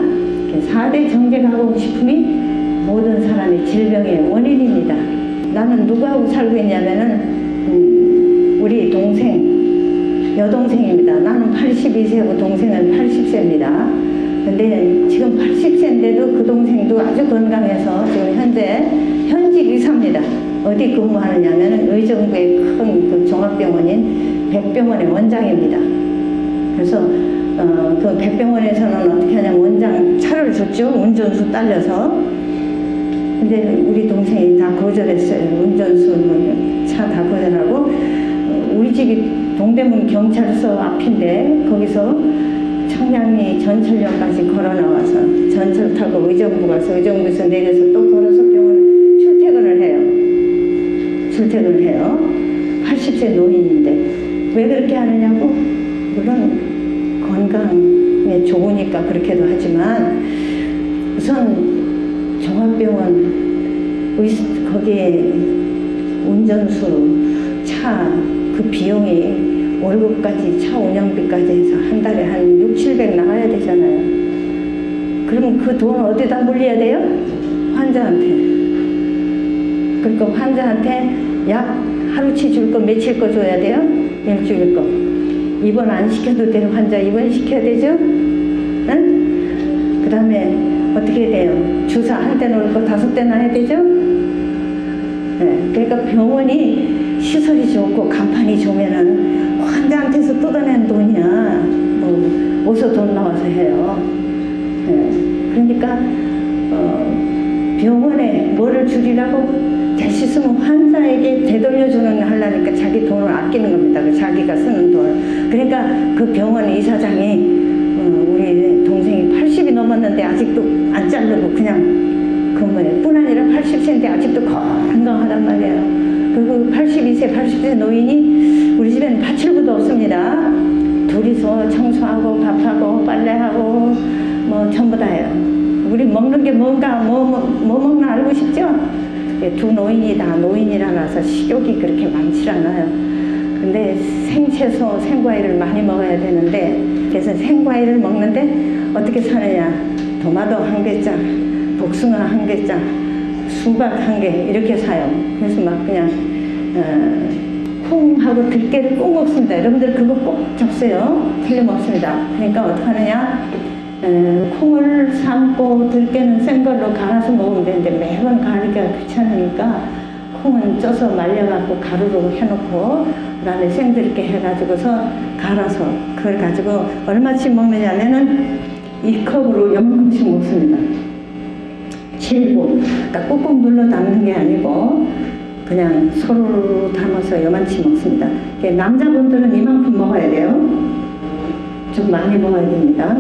4대 정제 가공식품이 모든 사람의 질병의 원인입니다. 나는 누구하고 살고 있냐면은 우리 동생, 여동생입니다. 나는 82세고 동생은 80세입니다. 근데 지금 80세인데도 그 동생도 아주 건강해서 지금 현재 현직 의사입니다. 어디 근무하느냐면은 의정부의 큰 그 종합병원인 백병원의 원장입니다. 그래서 그 백병원에서는 어떻게 하냐면 원장 차를 줬죠. 운전수 딸려서. 근데 우리 동생이 다 거절했어요. 운전수 차 다 거절하고 우리 집이 동대문 경찰서 앞인데 거기서 청량리 전철역까지 걸어 나와서 전철 타고 의정부 가서 의정부에서 내려서 또 걸어서 병원 출퇴근을 해요. 80세 노인인데 왜 그렇게 하느냐고. 물론 건강에 좋으니까 그렇게도 하지만 우선 종합병원 거기에 운전수 차 그 비용이 월급까지 차 운영비까지 해서 한 달에 한 6, 700 나가야 되잖아요. 그러면 그 돈 어디다 물려야 돼요? 환자한테. 그러니까 환자한테 약 하루치 줄 거 며칠 거 줘야 돼요? 일주일 거. 입원 안 시켜도 돼요. 환자 입원 시켜야 되죠? 응? 그 다음에 어떻게 돼요? 주사 한 대 놓을 거 5대나 해야 되죠? 네. 그러니까 병원이 시설이 좋고 간판이 좋으면은 환자한테서 뜯어낸 돈이야. 뭐 어디서 돈 나와서 해요. 네. 그러니까 병원에 뭐를 줄이라고 대시스는 환자에게 되돌려주는 하려니까 자기 돈을 아끼는 겁니다. 자기가 쓰는 돈. 그러니까 그 병원 이사장이 우리 동생이 80이 넘었는데 아직도 안 자르고 그냥 근무해. 뿐 아니라 80세인데 아직도 건강하단 말이에요. 그리고 82세, 80세 노인이 우리 집에는 파출부도 없습니다. 둘이서 청소하고 밥하고 빨래하고 뭐 전부 다 해요. 우리 먹는 게 뭔가 뭐 먹나 알고 싶죠? 두 노인이 다 노인이라서 식욕이 그렇게 많지 않아요. 근데 생채소, 생과일을 많이 먹어야 되는데 그래서 생과일을 먹는데 어떻게 사느냐. 도마도 한 개짜, 복숭아 한 개짜, 수박 한 개 이렇게 사요. 그래서 막 그냥 콩하고 들깨를 꼭 먹습니다. 여러분들 그거 꼭 적세요. 틀림없습니다. 그러니까 어떻게 하느냐. 콩을 삶고 들깨는 센 걸로 갈아서 먹으면 되는데 매번 갈기가 귀찮으니까 콩은 쪄서 말려갖고 가루로 해놓고 그 다음에 생들깨 해가지고서 갈아서 그걸 가지고 얼마씩 먹느냐면은 1컵으로 0컵씩 먹습니다. 7고 그러니까 꾹꾹 눌러 담는 게 아니고 그냥 서로 담아서 요만치 먹습니다. 남자분들은 이만큼 먹어야 돼요. 좀 많이 먹어야 됩니다.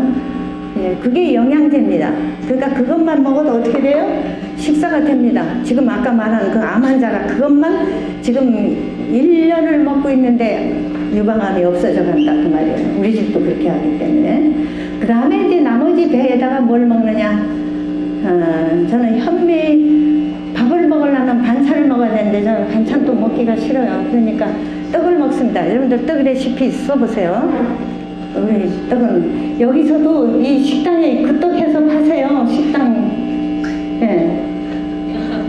그게 영양제입니다. 그러니까 그것만 먹어도 어떻게 돼요? 식사가 됩니다. 지금 아까 말한 그 암 환자가 그것만 지금 1년을 먹고 있는데 유방암이 없어져 간다 그 말이에요. 우리 집도 그렇게 하기 때문에. 그 다음에 이제 나머지 배에다가 뭘 먹느냐. 저는 현미 밥을 먹으려면 반찬을 먹어야 되는데 저는 반찬도 먹기가 싫어요. 그러니까 떡을 먹습니다. 여러분들 떡 레시피 써보세요. 떡은 여기서도 이 식당에 그 떡 해서 파세요. 식당. 예.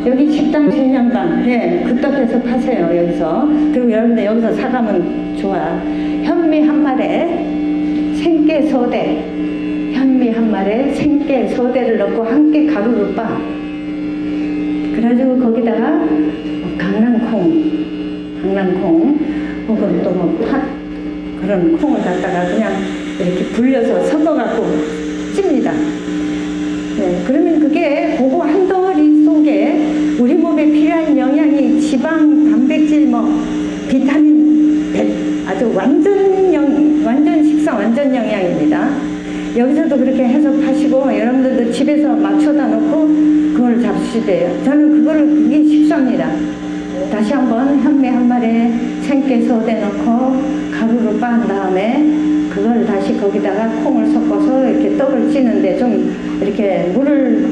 여기 식당 진양당. 예. 그 떡 해서 파세요. 여기서. 그리고 여러분들 여기서 사가면 좋아. 현미 한 마리에 생깨 소대. 현미 한 마리에 생깨 소대를 넣고 함께 가루를 빻아. 그래가지고 거기다가 강낭콩 혹은 또 뭐 팥 그런 콩을 갖다가 그냥 이렇게 불려서 섞어갖고 찝니다. 네, 그러면 그게 그거 한 덩어리 속에 우리 몸에 필요한 영양이 지방, 단백질, 뭐 비타민, 아주 완전 식사 완전 영양입니다. 여기서도 그렇게 해서 파시고 여러분들도 집에서 맞춰다 놓고 그걸 잡수시대요. 저는 그게 식사입니다. 다시 한번 현미 한 마리에 생깨 소대 넣고 가루를 빻은 다음에 그걸 다시 거기다가 콩을 섞어서 이렇게 떡을 찌는데 좀 이렇게 물을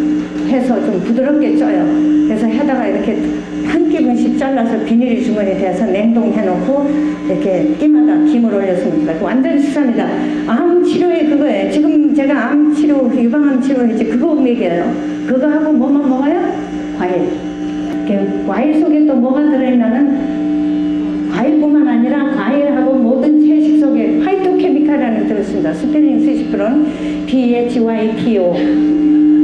해서 좀 부드럽게 쪄요. 그래서 해다가 이렇게 한 끼분 정식 잘라서 비닐 주머니에 대서 냉동해놓고 이렇게 끼마다 김을 올려서 먹습니다. 완전 식사입니다. 암 치료에 그거예요. 지금 제가 암 치료, 유방암 치료했지 그거 먹여요. 그거 하고 뭐만 먹어요? 과일. 과일 속에 또 뭐가 들어있냐면 과일뿐만 아니라 과일하고 모든 채식 속에 파이토케미칼이라는 게 들었습니다. 스펠링 쓰실 분은 PHYTO.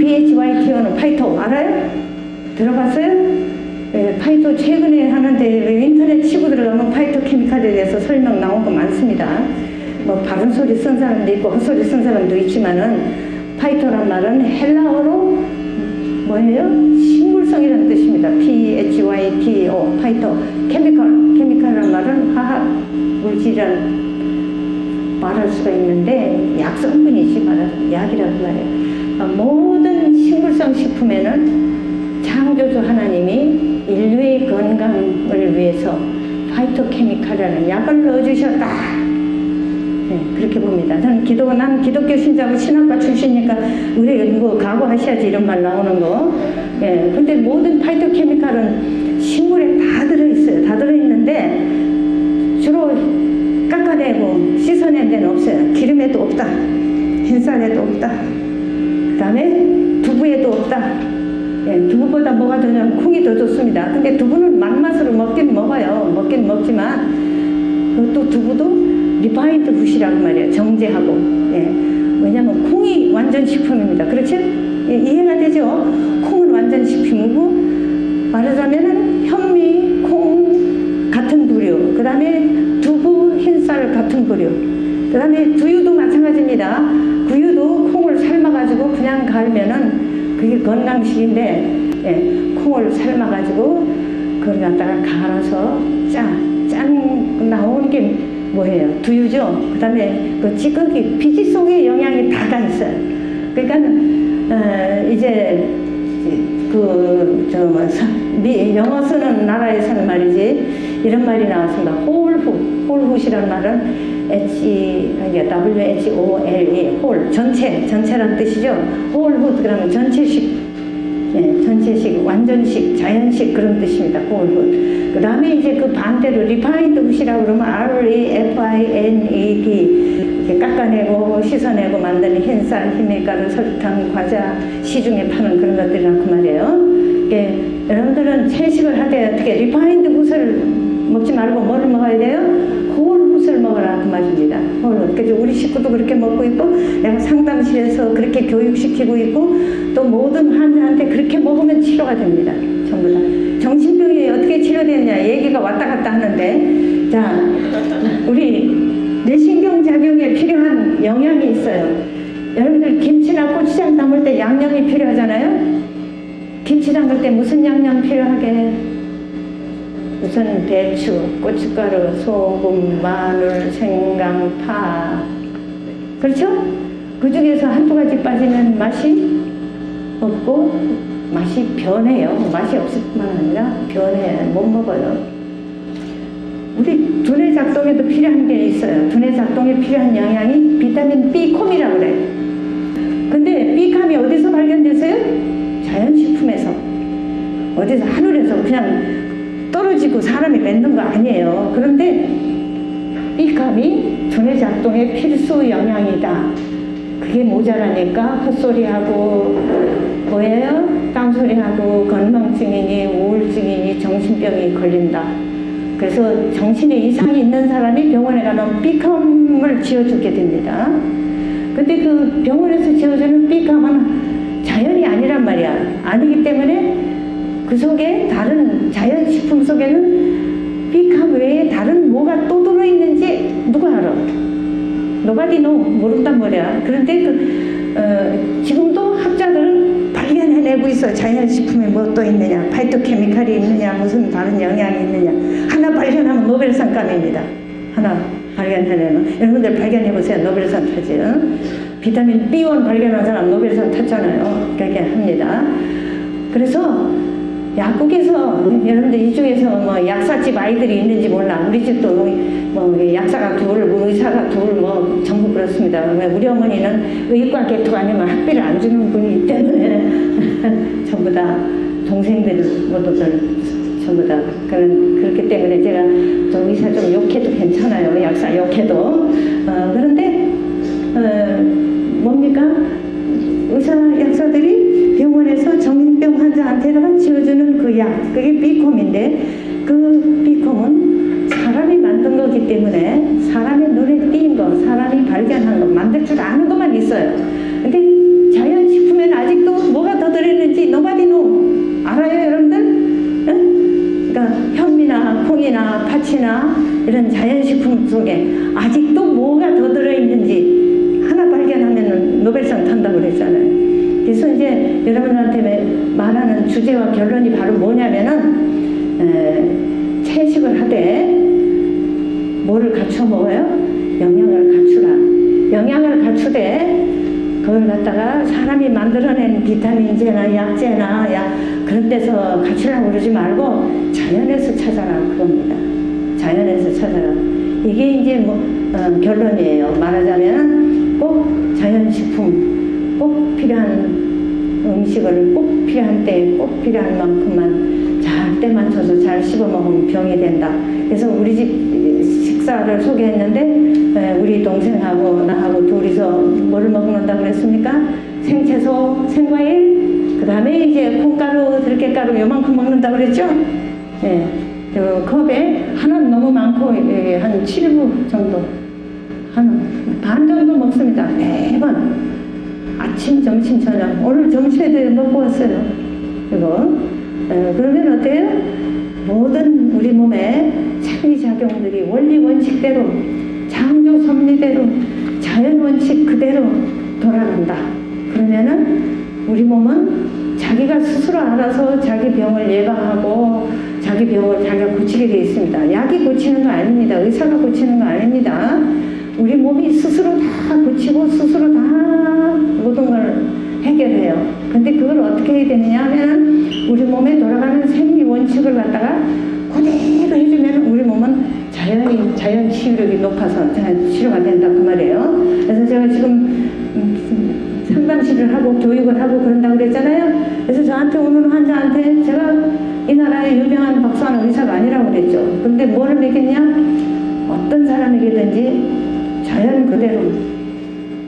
PHYTO는 파이토 알아요? 들어봤어요? 네, 파이토 최근에 하는데 인터넷 치고 들어가면 파이토케미칼에 대해서 설명 나온 거 많습니다. 뭐 바른 소리 쓴 사람도 있고 헛소리 쓴 사람도 있지만은 파이토란 말은 헬라어로 뭐예요? 식물성이라는 뜻입니다. PHYTO 파이토 케미칼이란 말은 화학 물질이란 말할 수가 있는데 약성분이지 말하자면 약이라고 말해요. 모든 식물성 식품에는 창조주 하나님이 인류의 건강을 위해서 파이토케미칼이라는 약을 넣어주셨다. 네, 그렇게 봅니다. 저는 난 기독교 신자고 신학과 출신이니까 우리 뭐 각오하셔야지 이런 말 나오는 거. 예, 근데 모든 파이토케미칼은 식물에 다 들어있어요. 다 들어있는데 주로 깎아내고 씻어낸 데는 없어요. 기름에도 없다. 흰쌀에도 없다. 그 다음에 두부에도 없다. 예, 두부보다 뭐가 더냐면 콩이 더 좋습니다. 근데 두부는 맛맛으로 먹긴 먹어요. 먹긴 먹지만 또 두부도 리파인드 굿이라고 말이에요. 정제하고. 예, 왜냐면 콩이 완전 식품입니다. 그렇죠? 예, 이해가 되죠? 콩은 완전 식품이고 말하자면은 현미, 콩 같은 부류, 그 다음에 두부, 흰쌀 같은 부류, 그 다음에 두유도 마찬가지입니다. 두유도 콩을 삶아가지고 그냥 갈면은 그게 건강식인데, 예, 콩을 삶아가지고 그걸 갖다가 갈아서 짠 나오는 게 뭐예요? 두유죠. 그 다음에 그 찌꺼기, 피지 속에 영양이 다 있어요. 그러니까 이제 영어 쓰는 나라에서는 말이지 이런 말이 나왔습니다. 홀훗이라는 말은 WHOLE, 홀, 전체란 뜻이죠. 홀훗 그러면 전체식, 예, 전체식, 완전식, 자연식 그런 뜻입니다. 홀훗. 그 다음에 이제 그 반대로 리파인드 굿이라고 그러면 REFINED 이렇게 깎아내고 씻어내고 만드는 흰쌀, 희밀가루, 설탕, 과자, 시중에 파는 그런 것들이란 그 말이에요. 예, 여러분들은 채식을 하되 어떻게 리파인드 굿을 먹지 말고 뭐를 먹어야 돼요? 홀훗을 먹어라 그 말입니다. 홀훗. 그래서 우리 식구도 그렇게 먹고 있고 내가 상담실에서 그렇게 교육시키고 있고 또 모든 환자한테 그렇게 먹으면 치료가 됩니다. 전부 다. 정신병이 어떻게 치료되느냐 얘기가 왔다 갔다 하는데 자 우리 뇌신경작용에 필요한 영양이 있어요. 여러분들 김치나 고추장 담을 때 양념이 필요하잖아요. 김치 담글 때 무슨 양념 필요하게? 우선 배추, 고춧가루, 소금, 마늘, 생강, 파. 그렇죠? 그 중에서 한두 가지 빠지면 맛이 없고 맛이 변해요. 맛이 없을 뿐만 아니라 변해요. 못 먹어요. 우리 두뇌 작동에도 필요한 게 있어요. 두뇌 작동에 필요한 영양이 비타민 B콤이라고 그래요. 근데 B캄이 어디서 발견됐어요? 자연식품에서. 어디서 하늘에서 그냥 떨어지고 사람이 맺는 거 아니에요. 그런데 B캄이 두뇌 작동에 필수 영양이다. 그게 모자라니까 헛소리하고 뭐예요? 딴소리하고 건망증이니 우울증이니 정신병이 걸린다. 그래서 정신에 이상이 있는 사람이 병원에 가면 B캄을 지어주게 됩니다. 근데 그 병원에서 지어주는 B캄은 자연이 아니란 말이야. 아니기 때문에 그 속에 다른 자연식품 속에는 B캄 외에 다른 뭐가 또 들어있는지 누가 알아? Nobody know. 모른단 말이야. 그런데 지금도 학자들은 발견해내고 있어. 자연식품에 뭐 또 있느냐, 파이토케미칼이 있느냐, 무슨 다른 영양이 있느냐. 하나 발견하면 노벨상감입니다. 하나 발견해내면. 여러분들 발견해보세요. 노벨상 타지. 비타민 B1 발견한 사람 노벨상 탔잖아요. 그렇게 합니다. 그래서 약국에서 여러분들 이쪽에서 뭐 약사집 아이들이 있는지 몰라. 우리 집도 뭐 약사가 둘, 뭐 의사가 둘, 뭐 전부 그렇습니다. 우리 어머니는 의과 계통 아니면 학비를 안 주는 분이기 때문에 전부 다 동생들 모두들 전부 다. 그렇기 때문에 제가 저 의사 좀 욕해도 괜찮아요. 약사 욕해도. 그런데, 뭡니까? 의사, 약사들이 병원에서 정신병 환자한테다가 지어주는 그 약, 그게 비콤인데, 그 비콤은 사람이 만든 거기 때문에 사람의 눈에 띈 거, 사람이 발견한 거, 만들 줄 아는 것만 있어요. 근데 자연식품에는 아직도 뭐가 더 들어있는지 nobody know. 알아요, 여러분들? 응? 그러니까 현미나 콩이나 파치나 이런 자연식품 속에 아직도 뭐가 더 들어있는지 하나 발견하면 노벨상 탄다고 그랬잖아요. 그래서 이제 여러분한테 말하는 주제와 결론이 바로 뭐냐면은 채식을 하되 뭐를 갖춰 먹어요? 영양을 갖추라. 영양을 갖추되 그걸 갖다가 사람이 만들어낸 비타민제나 약제나 그런 데서 갖추려고 그러지 말고 자연에서 찾아라 그겁니다. 자연에서 찾아라. 이게 이제 결론이에요. 말하자면 꼭 자연식품, 꼭 필요한 음식을 꼭 필요한 때에 꼭 필요한 만큼만 잘 때 맞춰서 잘 씹어 먹으면 병이 된다. 그래서 우리 집 식사를 소개했는데 우리 동생하고 나하고 둘이서 뭐를 먹는다고 그랬습니까? 생채소, 생과일, 그 다음에 이제 콩가루, 들깨가루 요만큼 먹는다고 그랬죠? 예. 그 컵에 하나는 너무 많고 한 7부 정도, 한 반 정도 먹습니다. 매번 아침, 점심, 저녁. 오늘 점심에도 먹고 왔어요. 이거. 그러면 어때요? 모든 우리 몸에 상리작용들이 원리 원칙대로, 창조 섭리대로, 자연 원칙 그대로 돌아간다. 그러면은 우리 몸은 자기가 스스로 알아서 자기 병을 예방하고 자기 병을 자기가 고치게 되어 있습니다. 약이 고치는 거 아닙니다. 의사가 고치는 거 아닙니다. 우리 몸이 스스로 다 고치고 스스로 다 모든 걸 해결해요. 근데 그걸 어떻게 해야 되느냐 하면 우리 몸에 돌아가는 생리 원칙을 갖다가 그대로 해주면 우리 몸은 자연 치유력이 높아서 치료가 된다 그 말이에요. 그래서 제가 지금 상담실을 하고 교육을 하고 그런다고 그랬잖아요. 그래서 저한테 오는 환자한테 제가 이 나라의 유명한 박사는 의사가 아니라고 그랬죠. 근데 뭐를 먹였냐? 어떤 사람에게든지 자연 그대로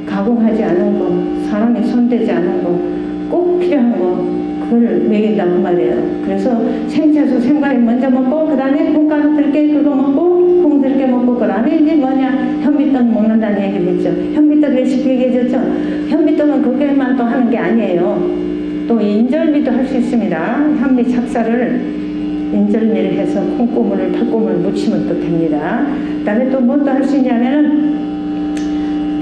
가공하지 않은 거, 사람이 손대지 않은 거, 꼭 필요한 거, 그걸 먹인다고 말이에요. 그래서 생채소, 생과일 먼저 먹고, 그 다음에 콩가루 들깨 그거 먹고, 콩 들깨 먹고, 그 다음에 이제 뭐냐, 현미떡 먹는다는 얘기를 했죠. 현미떡 레시피 얘기해줬죠. 현미떡은 그게만 또 하는 게 아니에요. 또 인절미도 할 수 있습니다. 현미 착사를 인절미를 해서 콩고물을, 팥고물을 무치면 또 됩니다. 그 다음에 또 뭐 또 할 수 있냐면은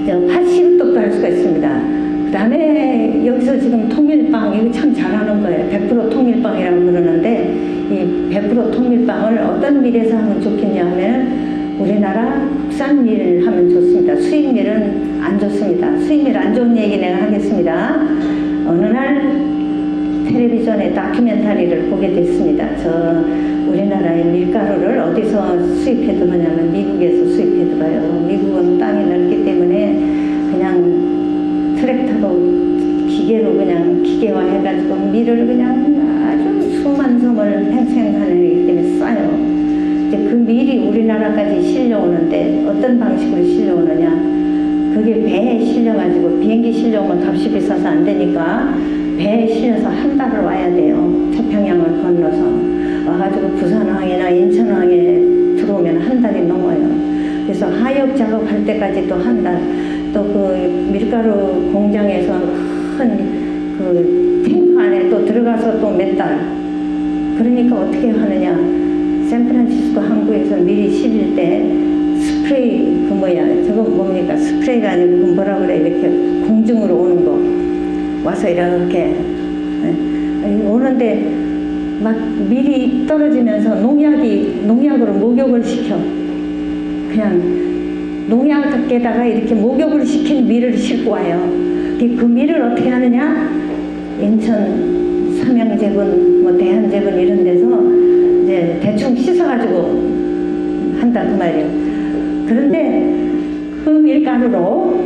팥시루떡도 할 수가 있습니다. 그 다음에 여기서 지금 통밀빵, 이거 참 잘하는 거예요. 100% 통밀빵이라고 그러는데 이 100% 통밀빵을 어떤 밀에서 하면 좋겠냐 하면 우리나라 국산 밀 하면 좋습니다. 수입밀은 안 좋습니다. 수입밀 안 좋은 얘기 내가 하겠습니다. 어느 날 텔레비전에 다큐멘터리를 보게 됐습니다. 우리나라의 밀가루를 어디서 수입해 들어오냐면 미국에서 수입해 들어요. 미국은 땅이 넓기 때문에 그냥 트랙터로 기계로 그냥 기계화해가지고 밀을 그냥 아주 수만 섬을 생산하기 때문에 싸요. 이제 그 밀이 우리나라까지 실려오는데 어떤 방식으로 실려오느냐? 그게 배에 실려가지고 비행기 실려오면 값이 비싸서 안 되니까 배에 실려서 한 달을 와야 돼요. 태평양을 건너서. 와가지고 부산항이나 인천항에 들어오면 한 달이 넘어요. 그래서 하역 작업할 때까지 또 한 달. 또 그 밀가루 공장에서 큰 그 탱크 안에 또 들어가서 또 몇 달. 그러니까 어떻게 하느냐. 샌프란시스코 항구에서 밀이 실릴 때 스프레이 저거 뭡니까? 스프레이가 아니고 뭐라 그래? 이렇게 공중으로 오는 거. 와서 이렇게 오는데 막 밀이 떨어지면서 농약으로 목욕을 시켜. 그냥 농약에다가 이렇게 목욕을 시킨 밀을 싣고 와요. 그 밀을 어떻게 하느냐? 인천 삼양제분, 뭐 대한제분 이런 데서 이제 대충 씻어가지고 한다 그 말이에요. 그런데 그 밀가루로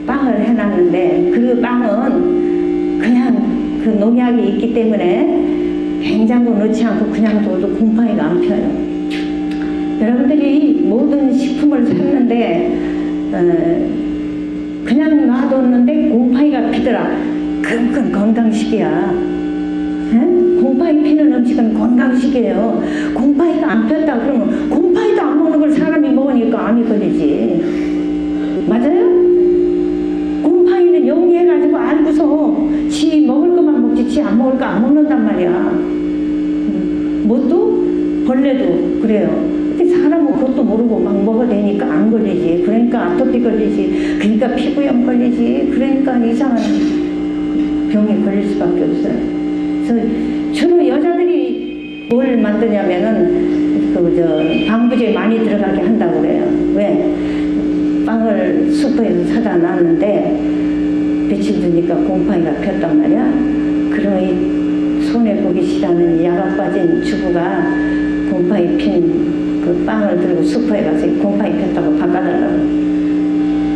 빵을 해놨는데 그 빵은 그냥 그 농약이 있기 때문에 냉장고 넣지 않고 그냥 둬도 곰팡이가 안 펴요. 여러분들이 모든 식품을 샀는데 그냥 놔뒀는데 곰팡이가 피더라. 그건 건강식이야. 곰팡이 피는 음식은 건강식이에요. 곰팡이가 안 폈다 그러면 곰팡이도 안 먹는 걸 사람이 먹으니까 암이 걸리지. 맞아요? 곰팡이는 영리해가지고 알고서 지 먹을 것만 먹지 지 안 먹을 거 안 먹는단 말이야. 뭣도 벌레도 그래요. 근데 사람은 그것도 모르고 막 먹어대니까 안 걸리지. 그러니까 아토피 걸리지. 그러니까 피부염 걸리지. 그러니까 이상한 병이 걸릴 수밖에 없어요. 그래서 주로 여자들이 뭘 만드냐면은 방부제 많이 들어가게 한다고 그래요. 왜? 빵을 슈퍼에서 사다 놨는데 며칠 두니까 곰팡이가 폈단 말이야. 그러면 이 손에 보기 싫어하는 야가 빠진 주부가 곰팡이 핀 그 빵을 들고 슈퍼에 가서 곰팡이 폈다고 바꿔달라고.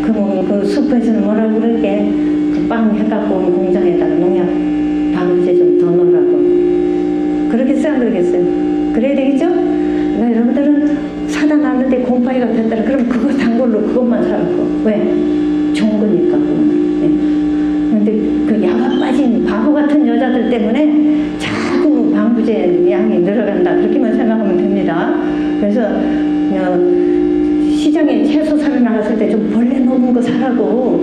그러면 그 슈퍼에서는 뭐라고 그러게? 그 빵 해갖고 온 공장에다가 농약 방부제 좀 더 넣으라고. 그러겠어요? 안 그러겠어요? 그래야 되겠죠? 그러니까 여러분들은 사다 놨는데 곰팡이가 폈더라. 그럼 그거 단 걸로 그것만 사라고. 왜? 좋은 거니까. 그런데 그 야가 빠진 바보 같은 여자들 때문에 자꾸 방부제 양이 늘어간다. 그렇게만 생각하면 됩니다. 그래서 시장에 채소 사러 나갔을 때 좀 벌레 먹은 거 사라고.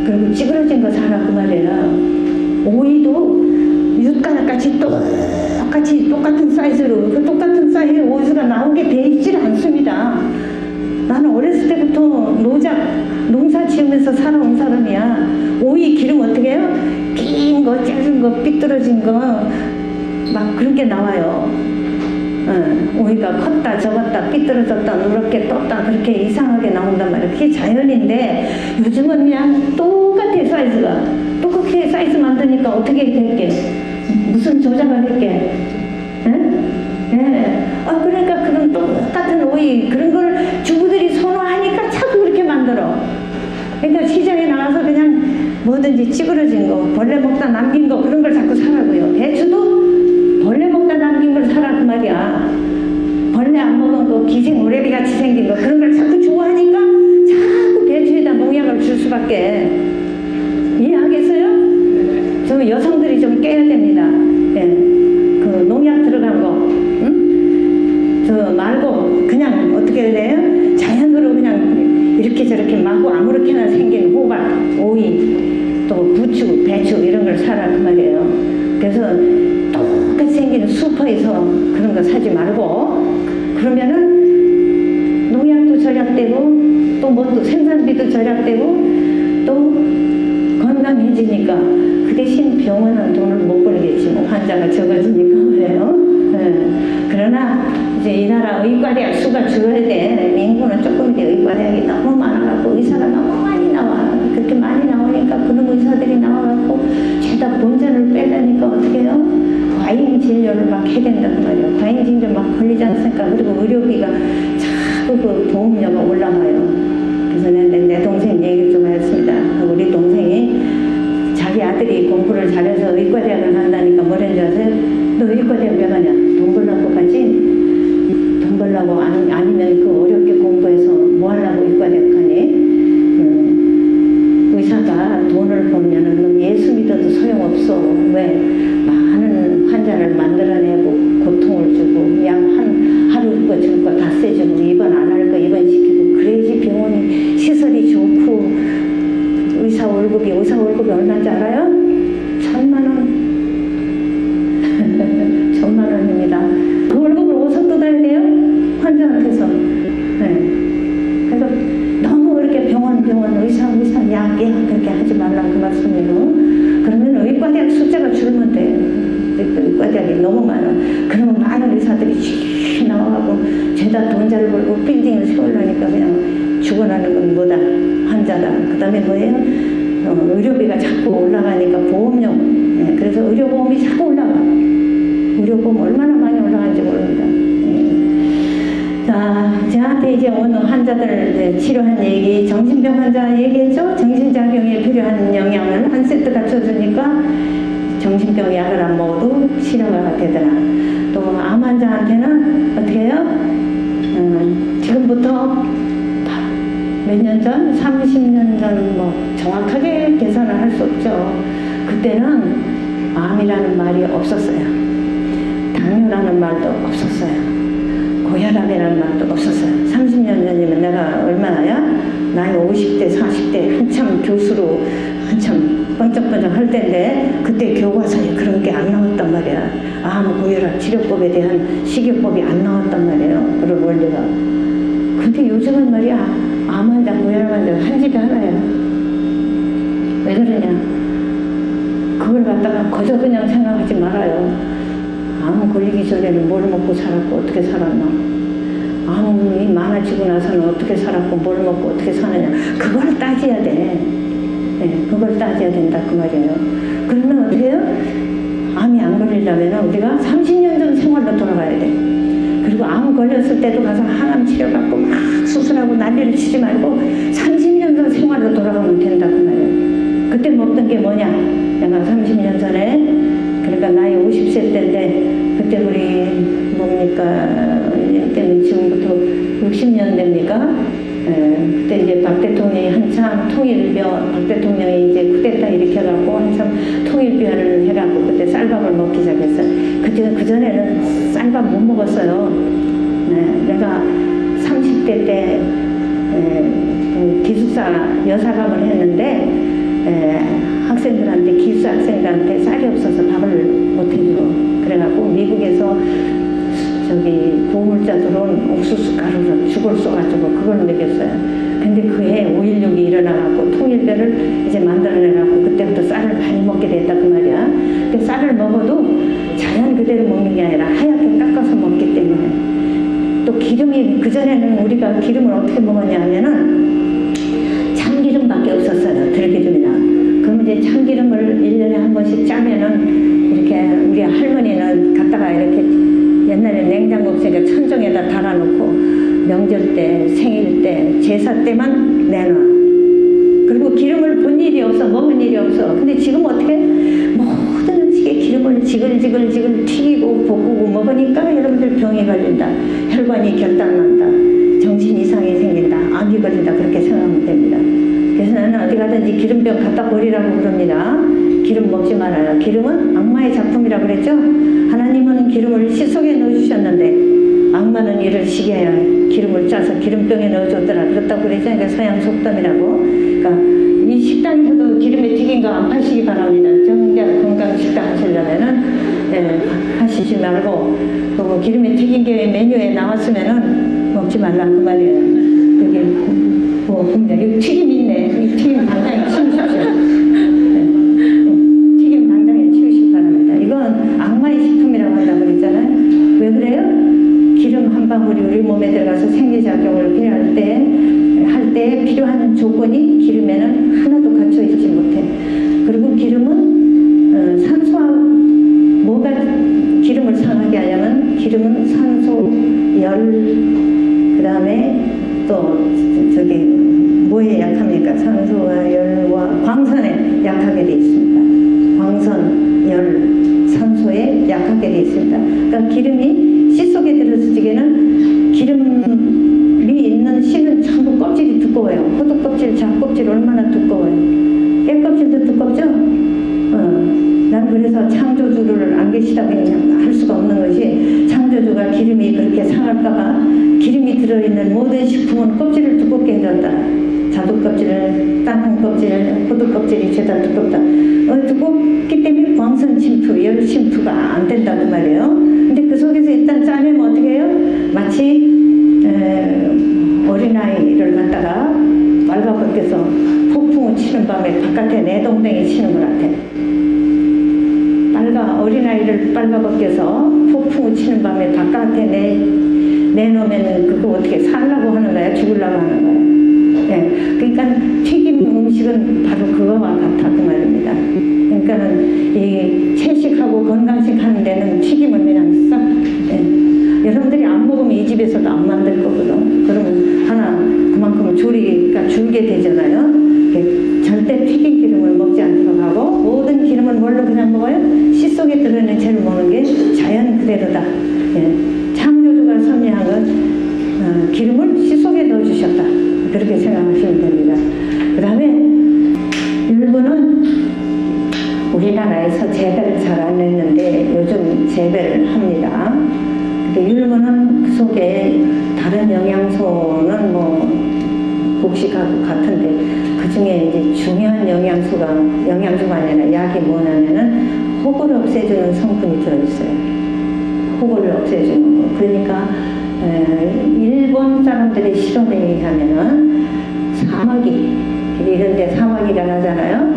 그리고 찌그러진 거 사라고 말이에요. 오이도 윷가락같이 똑같은 사이즈로 그 똑같은 사이즈의 오이가 나온 게 돼 있질 않습니다. 나는 어렸을 때부터 농사 지으면서 살아온 사람이야. 오이 기름 어떻게 해요? 긴 거, 짧은 거, 삐뚤어진 거 막 그런 게 나와요. 오이가 컸다, 적었다, 삐뚤어졌다, 누렇게 떴다 그렇게 이상하게 나온단 말이에요. 그게 자연인데 요즘은 그냥 똑같아 사이즈가. 똑같게 사이즈 만드니까 어떻게 될게? 무슨 조작을 할게? 그러니까 그런 똑같은 오이 그런 걸 주부들이 선호하니까 자꾸 그렇게 만들어. 그러니까 시장에 나가서 그냥 뭐든지 찌그러진 거, 벌레 먹다 남긴 거 그런 걸 자꾸 사라고요. 배추도 벌레 먹다 남긴 걸 사라 그 말이야. 벌레 안 먹은 거, 기생 오래비 같이 생긴 거 그런 걸 자꾸 좋아하니까 자꾸 배추에다 농약을 줄 수밖에. 이해하겠어요? 저 여성들이 좀 깨야 됩니다. 그 농약 들어간 거, 저 말고 그냥 어떻게 돼요? 자연으로 그냥 이렇게 저렇게 마구 아무렇게나 생긴 호박, 오이, 또 부추, 배추 이런 걸 사라 그 말이에요. 그래서 똑같이 생긴 슈퍼에서 그런 거 사지 말고, 그러면은 농약도 절약되고 또 뭐 또 생산비도 절약되고 또 건강해지니까 그 대신 병원은 돈을 못 벌겠지. 뭐 환자가 적어지니까 그래요. 그러나 이제 이 나라 의과대학 수가 줄어야 돼. 인구는 조금 이제 의과대학이 너무 많아갖고 의사가 너무 많이 나와. 그렇게 많이 나오니까 그런 의사들이 나와갖고 죄다 본전을 빼려니까 어떻게 해요? 과잉 진료를 막 해야 된단 말이에요. 과잉 진료 막 걸리지 않습니까? 그리고 의료비가 자꾸 그 보험료가 올라가요. 그래서 내 동생 얘기 좀 했습니다. 우리 동생이 자기 아들이 공부를 잘해서 의과대학을 간다니까 뭐라는 줄 아세요? 너 의과대학 왜 가냐? 돈 벌려고 가지? 돈 벌려고 아니면 그 어렵게 공부해서 뭐 하려고 의과대학 가니? 의사가 돈을 벌면은 너 예수 믿어도 소용없어. 왜? 많은 환자를 만들어내고 고통을 주고 약 하루 거 줄 거 다 세주고 입원 안 할 거 입원시키고 그래야지 병원이 시설이 좋고. 의사 월급이 얼마인지 알아요? 1,000만 원. 1,000만 원입니다. 그 월급을 어디서 뜯어야 돼요? 환자한테서. 그래서 너무 그렇게 병원 의사 약 그렇게 하지 말라고 그 말씀이에요. 그러면 의과대학 숫자가 줄면 돼요. 의과대학이 너무 많아. 그러면 많은 의사들이 쭉 나와가고 죄다 돈 잘 벌고 빌딩을 세우려니까 그냥 죽어나는 건 뭐다? 환자다. 그 다음에 뭐예요? 의료비가 자꾸 올라가니까 보험료. 그래서 의료보험이 자꾸 올라가. 의료보험 얼마나 많이 올라가는지 모릅니다. 자, 저한테 이제 오늘 환자들 치료한 얘기, 정신병 환자 얘기했죠? 정신작용에 필요한 영양을 한 세트 갖춰주니까 정신병 약을 안 먹어도 치료가 되더라. 또 암 환자한테는 어떻게 해요? 지금부터 몇 년 전? 30년 전 뭐 정확하게 계산을 할 수 없죠. 그때는 암이라는 말이 없었어요. 당뇨라는 말도 없었어요. 고혈압이라는 말도 없었어요. 30년 전이면 내가 얼마나야? 나이 50대, 40대 한참 교수로 한참 번쩍번쩍 할 때인데 그때 교과서에 그런 게 안 나왔단 말이야. 암, 고혈압 치료법에 대한 식이요법이 안 나왔단 말이에요. 그런 원리가. 근데 요즘은 말이야, 암 환자, 고혈압 환자 한 집에 하나야. 왜 그러냐? 그걸 갖다가 거저 그냥 생각하지 말아요. 암 걸리기 전에는 뭘 먹고 살았고 어떻게 살았나? 암이 많아지고 나서는 어떻게 살았고 뭘 먹고 어떻게 사느냐? 그걸 따져야 돼. 네, 그걸 따져야 된다 그 말이에요. 그러면 어떻게 해요? 암이 안 걸리려면 우리가 30년 전 생활로 돌아가야 돼. 그리고 암 걸렸을 때도 가서 항암 치료 받고 막 수술하고 난리를 치지 말고 30년 전 생활로 돌아가면 된다 그 말이에요. 그때 먹던 게 뭐냐? 내가 30년 전에 그러니까 나이 50세 때인데 그때 우리 뭡니까? 때는 지금부터 60년 됩니까? 그때 이제 박 대통령이 한참 통일벼, 박 대통령이 이제 쿠데타 일으켜갖고 한참 통일벼를 해갖고 그때 쌀밥을 먹기 시작했어요. 그때 그전에는 쌀밥 못 먹었어요. 내가 30대 때 기숙사 여사감을 했는데 학생들한테 기숙사 학생들한테 쌀이 없어서 밥을 못 해주고 그래갖고 미국에서 저기 고물자 들어온 옥수수 가루로 죽을 쏘가지고 그걸 먹였어요. 근데 그해 5.16이 일어나갖고 통일벼를 이제 만들어내갖고 그때부터 쌀을 많이 먹게 됐다 그 말이야. 근데 쌀을 먹어도 자연 그대로 먹는 게 아니라 하얗게 깎아서 먹기 때문에 또 기름이 그전에는 우리가 기름을 어떻게 먹었냐 하면은 참기름밖에 없었어요. 들기름이나. 그럼 이제 참기름을 1년에 한 번씩 짜면은 이렇게 우리 할머니는 갖다가 이렇게 옛날에 냉장고 없으니까 천정에다 달아놓고 명절 때, 생일 때, 제사 때만 내놔. 그리고 기름을 본 일이 없어, 먹은 일이 없어. 근데 지금 어떻게? 모든 음식에 기름을 지글지글 튀기고 볶고 먹으니까 여러분들 병이 걸린다. 혈관이 결단난다. 정신 이상이 생긴다. 암이 걸린다. 그렇게 생각하면 됩니다. 그래서 나는 어디 가든지 기름병 갖다 버리라고 그럽니다. 기름 먹지 말아요. 기름은 악마의 작품이라고 그랬죠? 하나님은 기름을 시속에 넣어주셨는데 악마는 이를 시기하여 기름을 짜서 기름병에 넣어줬더라. 그렇다고 그랬죠? 그러니까 서양 속담이라고. 그러니까 이 식당에서도 기름에 튀긴 거 안 파시기 바랍니다. 정작 건강 식당 하시려면은 하시지 말고 그리고 기름에 튀긴 게 메뉴에 나왔으면은 먹지 말라 그 말이에요. 여기 봅니다. 여기 튀김 있네. 여기 튀김 당장에 치우십시오. 튀김 당장에 치우시기 바랍니다. 이건 악마의 식품이라고 한다고 그랬잖아요. 왜 그래요? 기름 한 방울이 우리 몸에 들어가서 생리작용을 필요할 때 필요한 조건이 기름에는 하나도 갖춰 있지 못해. 그리고 기름은 산소와 뭐가 기름을 상하게 하려면 기름은 산소, 열, 그 다음에 또 저기 뭐에 약합니까? 산소와 열과 광선에 약하게 되어 있습니다. 광선, 열, 산소에 약하게 되어 있습니다. 그러니까 기름이 씨 속에 들어서지게는 기름이 있는 씨는 전부 껍질이 두꺼워요. 호두 껍질, 잡 껍질 얼마나 두꺼워요. 깨 껍질도 두껍죠? 난 그래서 창조주를 안 계시다고 할 수가 없는 것이 창조주가 기름이 그렇게 상할까봐 기름이 들어있는 모든 식품은 껍질을 두껍게 해줬다. 자두 껍질, 땅콩 껍질, 호두 껍질이 죄다 두껍다. 두껍기 때문에 광선 침투, 열 침투가 안 된다 그 말이에요. 근데 그 속에서 일단 짜내면 어떻게 해요? 마치 어린아이를 갖다가 빨가벗겨서 폭풍우 치는 밤에 바깥에 내동댕이 치는 것 같아. 어린아이를 빨가벗겨서 폭풍우 치는 밤에 바깥에 내놓으면 그거 어떻게 살라고 하는 거야? 죽으려고 하는 거야? 네. 그러니까 튀김 음식은 바로 그거와 같아 그 말입니다. 그러니까는 이 채식하고 건강식 하는 데는 튀김을 그냥 싹 여러분들이 안 먹으면 이 집에서도 안 만들 거거든. 그러면 하나 그만큼 조리가 줄게 되잖아요. 절대 튀긴 기름을 먹지 않도록 하고 모든 기름은 뭘로 그냥 먹어요? 그렇게 생각하시면 됩니다. 그 다음에 율무는 우리나라에서 재배를 잘 안 했는데 요즘 재배를 합니다. 근데 율무는 그 속에 다른 영양소는 뭐 곡식하고 같은데 그 중에 이제 중요한 영양소가 아니라 약이 뭐냐면은 혹을 없애주는 성분이 들어있어요. 혹을 없애주는 거. 그러니까 일본 사람들의 실험에 의하면은 사마귀 이런데 사마귀가 나잖아요.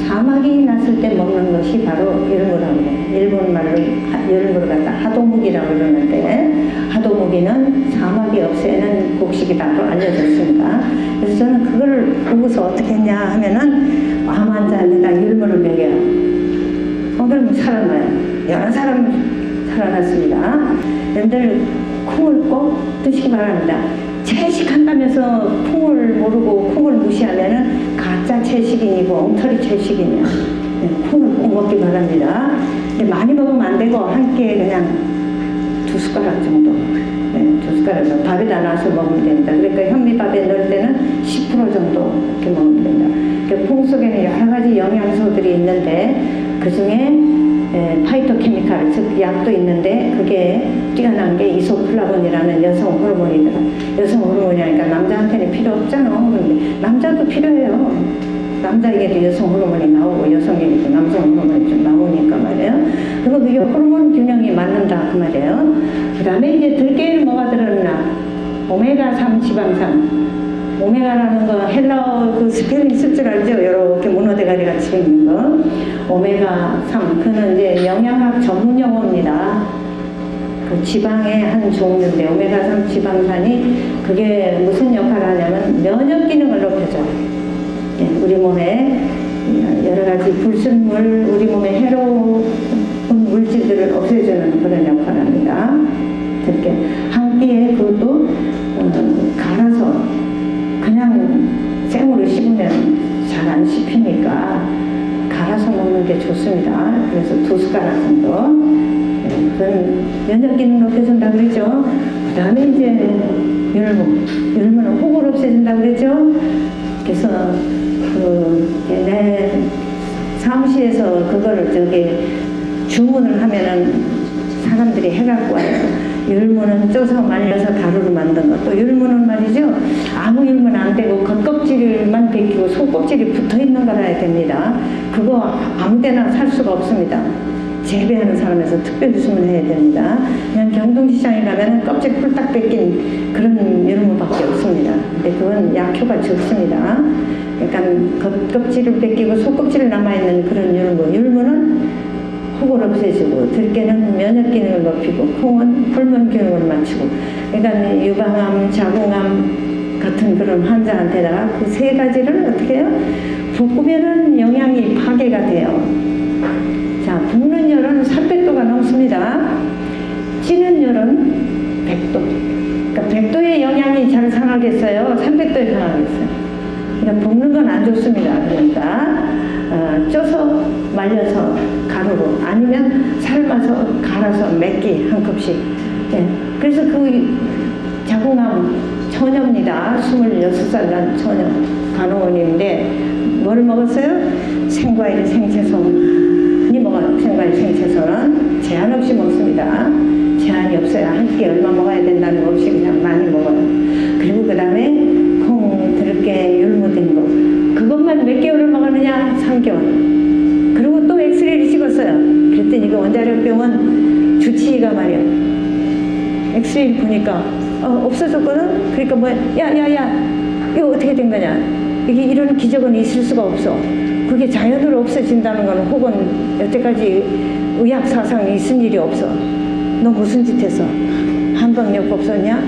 사마귀 났을 때 먹는 것이 바로 율무라고 해요. 일본 말로 율무를 갖다 하도무기라고 그러는데 하도무기는 사마귀 없애는 곡식이라고 알려졌습니다. 그래서 저는 그걸 보고서 어떻게 했냐 하면은 암 환자에다 율무를 먹여요. 그러면 살아나요. 여러 사람 살아났습니다. 여러분들 콩을 꼭 드시기 바랍니다. 채식한다면서 콩을 모르고 콩을 무시하면은 가짜 채식인이고 엉터리 채식인이야. 네, 콩을 꼭 먹기 바랍니다. 근데 많이 먹으면 안 되고 한 끼에 그냥 2숟가락 정도. 네, 2숟가락 정도 밥에다 놔서 먹으면 됩니다. 그러니까 현미밥에 넣을 때는 10% 정도 이렇게 먹으면 됩니다. 그러니까 콩 속에는 여러 가지 영양소들이 있는데 그 중에 파이토케미칼, 즉 약도 있는데 그게 뛰어난 게 이소플라본이라는 여성 호르몬이더라. 여성 호르몬이니까 남자한테는 필요 없잖아. 그런데 남자도 필요해요. 남자에게도 여성 호르몬이 나오고 여성에게도 남성 호르몬이 좀 나오니까 말이에요. 그리고 그게 호르몬 균형이 맞는다 그 말이에요. 그 다음에 이제 들깨에는 뭐가 들어있나? 오메가3 지방산. 오메가라는 거 헬라어 그 스펠링 쓸 줄 알죠? 이렇게 문어대가리 같이 생긴 거. 오메가3. 그는 이제 영양학 전문 용어입니다. 그 지방의 한 종류인데 오메가3 지방산이 그게 무슨 역할을 하냐면 면역 기능을 높여줘요. 예, 우리 몸에 여러 가지 불순물, 우리 몸에 해로운 물질들을 없애주는 그런 역할을 합니다. 이렇게 한 끼에 그것도 갈아서 그냥 생으로 씹으면 잘 안 씹히니까 갈아서 먹는 게 좋습니다. 그래서 2숟가락 정도. 그건 면역 기능 높여준다 그랬죠. 그 다음에 이제 율무는 혹을 없애준다 그랬죠. 그래서 내 사무실에서 그거를 주문을 하면은 사람들이 해갖고 와요. 율무는 쪄서 말려서 가루로 만든 것. 또 율무는 말이죠. 아무 율무는 안 되고 겉껍질만 벗기고 속껍질이 붙어있는 거라야 됩니다. 그거 아무 데나 살 수가 없습니다. 재배하는 사람에서 특별히 주문해야 됩니다. 그냥 경동시장에 가면 껍질 풀딱 벗긴 그런 율무밖에 없습니다. 근데 그건 약효가 적습니다. 그러니까 겉껍질을 벗기고 속껍질을 남아있는 그런 율무는 혹을 없애주고 들깨는 면역 기능을 높이고 콩은 호르몬 기능을 맞추고 그러니까 유방암, 자궁암 같은 그런 환자한테다가 그 세 가지를 어떻게 해요? 볶으면은 영양이 파괴가 돼요. 자, 볶는 열은 300도가 넘습니다. 찌는 열은 100도. 그러니까 100도의 영양이 잘 상하겠어요? 300도에 상하겠어요? 그러니까 볶는 건 안 좋습니다. 그러니까 쪄서 말려서 가루로 아니면 삶아서 갈아서 몇 끼 한 컵씩. 예. 그래서 그 자궁암 처녀입니다. 26살 난 처녀 간호원인데 뭘 먹었어요? 생과일 생채소 많이 먹어요. 생과일 생채소는 제한 없이 먹습니다. 제한이 없어요. 한 끼 얼마 먹어야 된다는 거 없이 그냥 많이 먹어요. 그리고 그 다음에 콩, 들깨, 율무 된 거 그것만 몇 개월을 먹었느냐? 3개월. 그리고 또 엑스레이를 찍었어요. 그랬더니 그 원자력병원 주치의가 말이야. 엑스레이를 보니까 없어졌거든? 그러니까 뭐야? 야 이거 어떻게 된 거냐? 이게 이런 기적은 있을 수가 없어. 그게 자연으로 없어진다는 건 혹은 여태까지 의학 사상에 있은 일이 없어. 너 무슨 짓 했어? 한방요법 썼냐?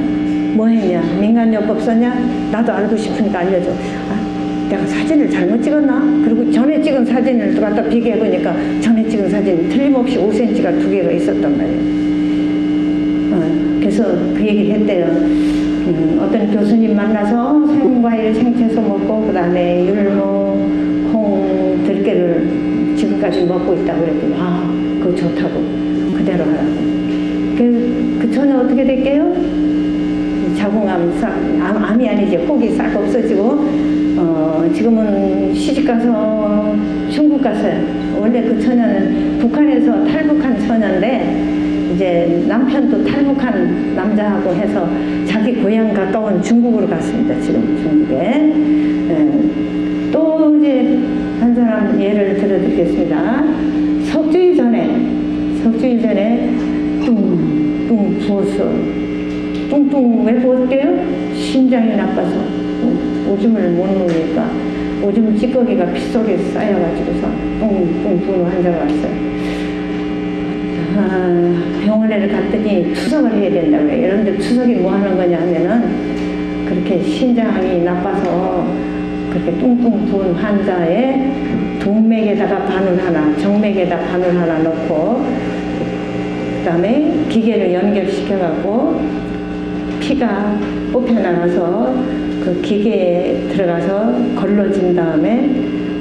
뭐 했냐? 민간요법 썼냐? 나도 알고 싶으니까 알려줘. 내가 사진을 잘못 찍었나? 그리고 전에 찍은 사진을 또 갖다 비교해보니까 전에 찍은 사진이 틀림없이 5cm가 2개가 있었단 말이에요. 그래서 그 얘기를 했대요. 어떤 교수님 만나서 생과일 생채소 먹고 그 다음에 율무, 콩, 들깨를 지금까지 먹고 있다고 그랬더니 그거 좋다고 그대로 하라고. 그 처녀 어떻게 될게요? 자궁암 암이 아니지, 혹이 싹 없어지고, 지금은 시집가서 중국 갔어요. 원래 그 처녀는 북한에서 탈북한 처녀인데, 이제 남편도 탈북한 남자하고 해서 자기 고향 가까운 중국으로 갔습니다. 지금 중국에. 또 이제 한 사람 예를 들어드리겠습니다. 석주일 전에 뚱뚱 부었어. 뚱뚱 왜 부었대요? 심장이 나빠서 오줌을 못 누우니까 오줌 찌꺼기가 핏속에 쌓여가지고서 뚱뚱 부은 환자가 왔어요. 병원에 갔더니 투석을 해야 된다고요. 여러분들 투석이 뭐 하는 거냐 하면은 그렇게 심장이 나빠서 그렇게 뚱뚱 부은 환자의 동맥에다가 바늘 하나, 정맥에다 바늘 하나 넣고 그 다음에 기계를 연결시켜갖고 피가 뽑혀나가서 그 기계에 들어가서 걸러진 다음에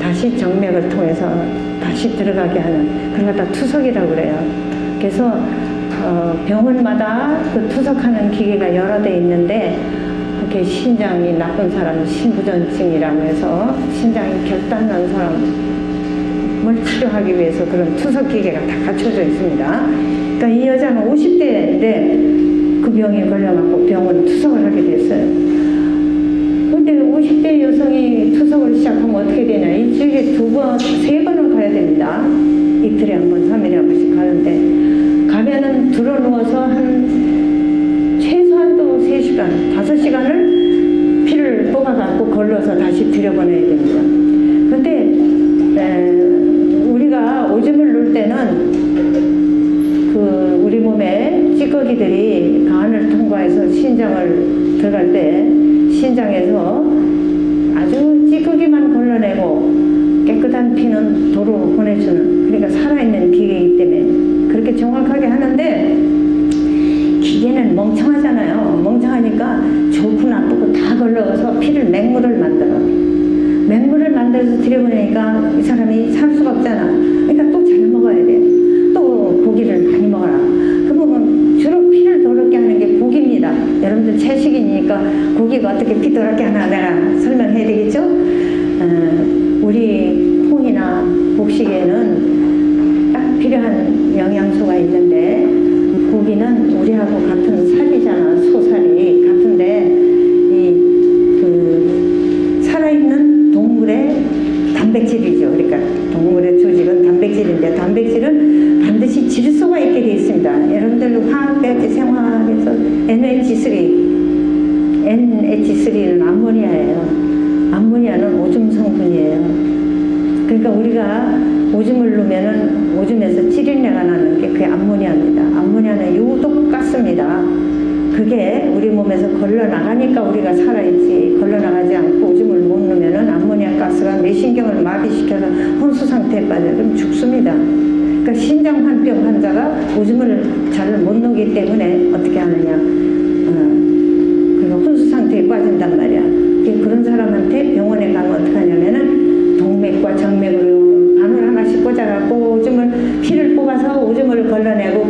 다시 정맥을 통해서 다시 들어가게 하는 그런 걸 다 투석이라고 그래요. 그래서 병원마다 그 투석하는 기계가 여러 대 있는데 그렇게 신장이 나쁜 사람, 신부전증이라고 해서 신장이 결단난 사람을 치료하기 위해서 그런 투석 기계가 다 갖춰져 있습니다. 그러니까 이 여자는 50대인데 그 병에 걸려갖고 병원 투석을 하게 됐어요. 근데 50대 여성이 투석을 시작하면 어떻게 되냐? 일주일에 2번, 3번은 가야 됩니다. 이틀에 한 번, 3일에 한 번씩 가는데 가면은 들어 누워서 한 최소한도 3시간, 5시간을 피를 뽑아갖고 걸러서 다시 들여보내야 됩니다. 근데 우리가 오줌을 누울 때는 그 우리 몸에 찌꺼기들이 간을 통과해서 신장을 들어갈 때 신장에서 아주 찌꺼기만 걸러내고 깨끗한 피는 도로 보내주는, 그러니까 살아있는 기계이기 때문에 그렇게 정확하게 하는데 기계는 멍청하잖아요. 멍청하니까 좋고 나쁘고 다 걸러서 피를 맹물을 만들어서 들여보내니까 이 사람이 살 수가 없잖아. 그러니까 또 잘 먹어야 돼. 또 고기를 많이 먹어라. 그러면 주로 피를 더럽게 하는 게 고기입니다. 여러분들 채식이니까 고기가 어떻게 피 더럽게 하나 내가 설명해야 되겠죠? 우리 콩이나 곡식에는 딱 필요한 영양소가 있는데 고기는 우리하고 같은 살이잖아. 소살이 같은데 그 살아있는 동물의 단백질이죠. 그러니까 동물의 조직은 단백질인데 단백질은 반드시 질소가 있게 되어 있습니다. 여러분들 화학 배웠지, 생화학에서 NH3는 암모니아예요. 암모니아는 오줌 성분이에요. 그러니까 우리가 오줌을 누면은 오줌에서 찌린내가 나는 게 그게 암모니아입니다. 암모니아는 유독가스입니다. 그게 우리 몸에서 걸러나가니까 우리가 살아있지, 걸러나가지 않고 오줌을 못 누면은 암모니아 가스가 뇌신경을 마비시켜서 혼수 상태에 빠져 그럼 죽습니다. 그러니까 신장환병 환자가 오줌을 잘 못 누기 때문에 어떻게 하느냐, 그러니까 혼수 상태에 빠진단 말이야. 그런 사람한테 병원에 가면 어떻게 하냐면은 동맥과 정맥으로 바늘 하나씩 꽂아갖고 피를 뽑아서 오줌을 걸러내고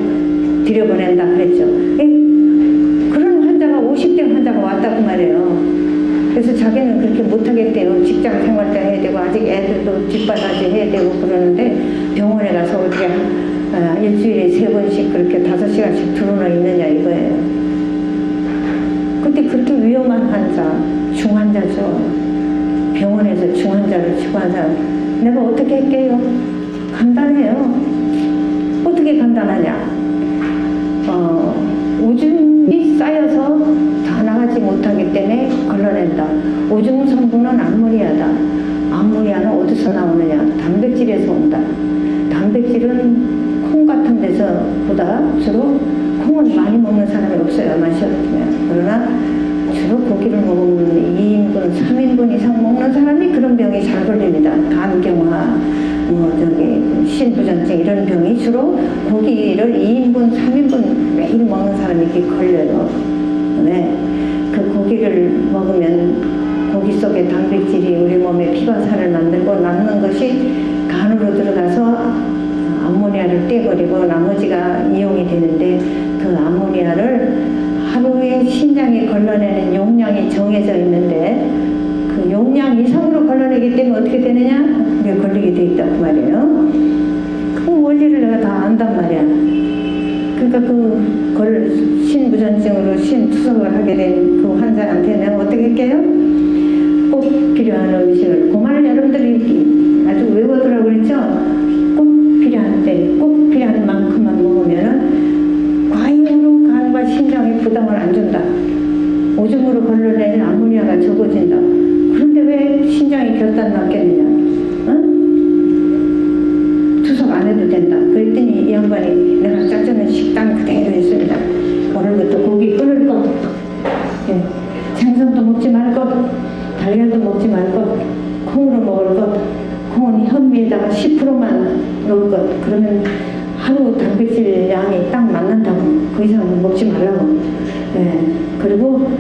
들여보낸다 그랬죠. 그런 환자가 50대 환자가 왔다고 말이에요. 그래서 자기는 그렇게 못하겠대요. 직장 생활도 해야 되고 아직 애들도 뒷바라지 해야 되고 그러는데 병원에 가서 어떻게 일주일에 3번씩 그렇게 5시간씩 들어눠 있느냐 이거예요. 근데 그렇게 위험한 환자, 중환자죠. 병원에서 중환자를 치료한 사람 내가 어떻게 할게요? 간단해요. 어떻게 간단하냐? 오줌이 쌓여서 다 나가지 못하기 때문에 걸러낸다. 오줌 성분은 암모니아다. 암모니아는 어디서 나오느냐? 단백질에서 온다. 단백질은 콩 같은 데서 보다 주로 콩은 많이 먹는 사람이 없어요. 마시아트면. 그러나 주로 고기를 먹으면 2인분, 3인분 이상 먹는 사람이 그런 병이 잘 걸립니다. 간경화, 신부전증 이런 병이 주로 고기를 2인분, 3인분 매일 먹는 사람이 이렇게 걸려요. 네. 그 고기를 먹으면 고기 속의 단백질이 우리 몸에 피와 살을 만들고 남는 것이 간으로 들어가서 암모니아를 떼버리고 나머지가 이용이 되는데 그 암모니아를 하루에 신장이 걸러내는 용량이 정해져 있는데 그 용량 이상으로 걸러내기 때문에 어떻게 되느냐? 그게 걸리게 돼 있다 그 말이에요. 그 원리를 내가 다 안단 말이야. 그러니까 그 신부전증으로 신투석을 하게 된 그 환자한테 내가 어떻게 할게요? 꼭 필요한 음식을 그 말을 여러분들이 아주 외워두라고 그랬죠? 꼭 필요한 때, 꼭 필요한 만큼만 먹으면은 과잉으로 간과 신장에 부담을 안 준다. 오줌으로 걸러내는 아모니아가 적어진다. 그런데 왜 신장이 결단 났겠느냐? 응? 투석 안 해도 된다. 그랬더니 이 양반이 내가 짜주는 식단 그대로 했습니다. 오늘부터 고기 끊을 것, 예. 생선도 먹지 말 것, 달걀도 먹지 말 것, 콩으로 먹을 것, 콩은 현미에다가 10%만 넣을 것. 그러면 하루 단백질 양이 딱 맞는다고. 그 이상은 먹지 말라고. 예. 그리고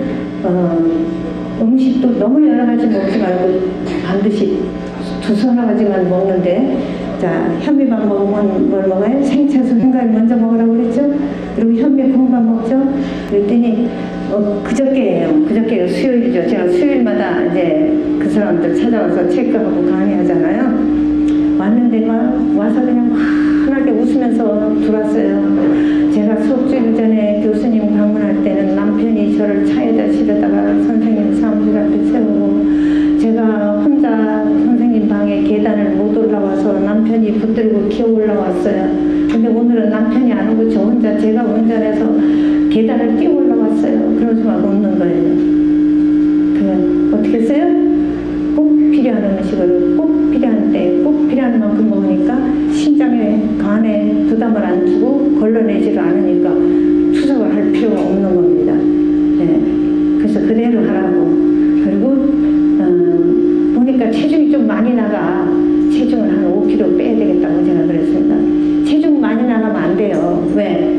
음식도 너무 여러 가지 먹지 말고 반드시 두서너 가지만 먹는데, 자, 현미밥 먹으면 뭘 먹어요? 생채소 생과일 먼저 먹으라고 그랬죠? 그리고 현미 콩밥 먹죠? 그랬더니 그저께예요. 그저께 수요일이죠. 제가 수요일마다 이제 그 사람들 찾아와서 체크하고 강의하잖아요. 왔는데 와서 그냥 환하게 웃으면서 들어왔어요. 제가 수업 중일 전에 교수님 방문할 때는 남편이 저를 차에다 실어다가 선생님 사무실 앞에 세우고, 제가 혼자 선생님 방에 계단을 못 올라와서 남편이 붙들고 기어 올라왔어요. 근데 오늘은 남편이 안 오고 저 혼자 제가 운전해서 계단을 뛰어 올라왔어요. 그러면서 막 웃는 거예요. 그 어떻게 했어요? 꼭 필요한 음식을 꼭 필요한 때, 꼭 필요한 만큼 먹으니까 신장에, 간에 부담을 안 주고 걸러내지를 않으니까 투석을 할 필요가 없는 겁니다. 네. 그래서 그대로 하라고. 그리고 보니까 체중이 좀 많이 나가. 체중을 한 5kg 빼야 되겠다고 제가 그랬습니다. 체중 많이 나가면 안 돼요. 왜?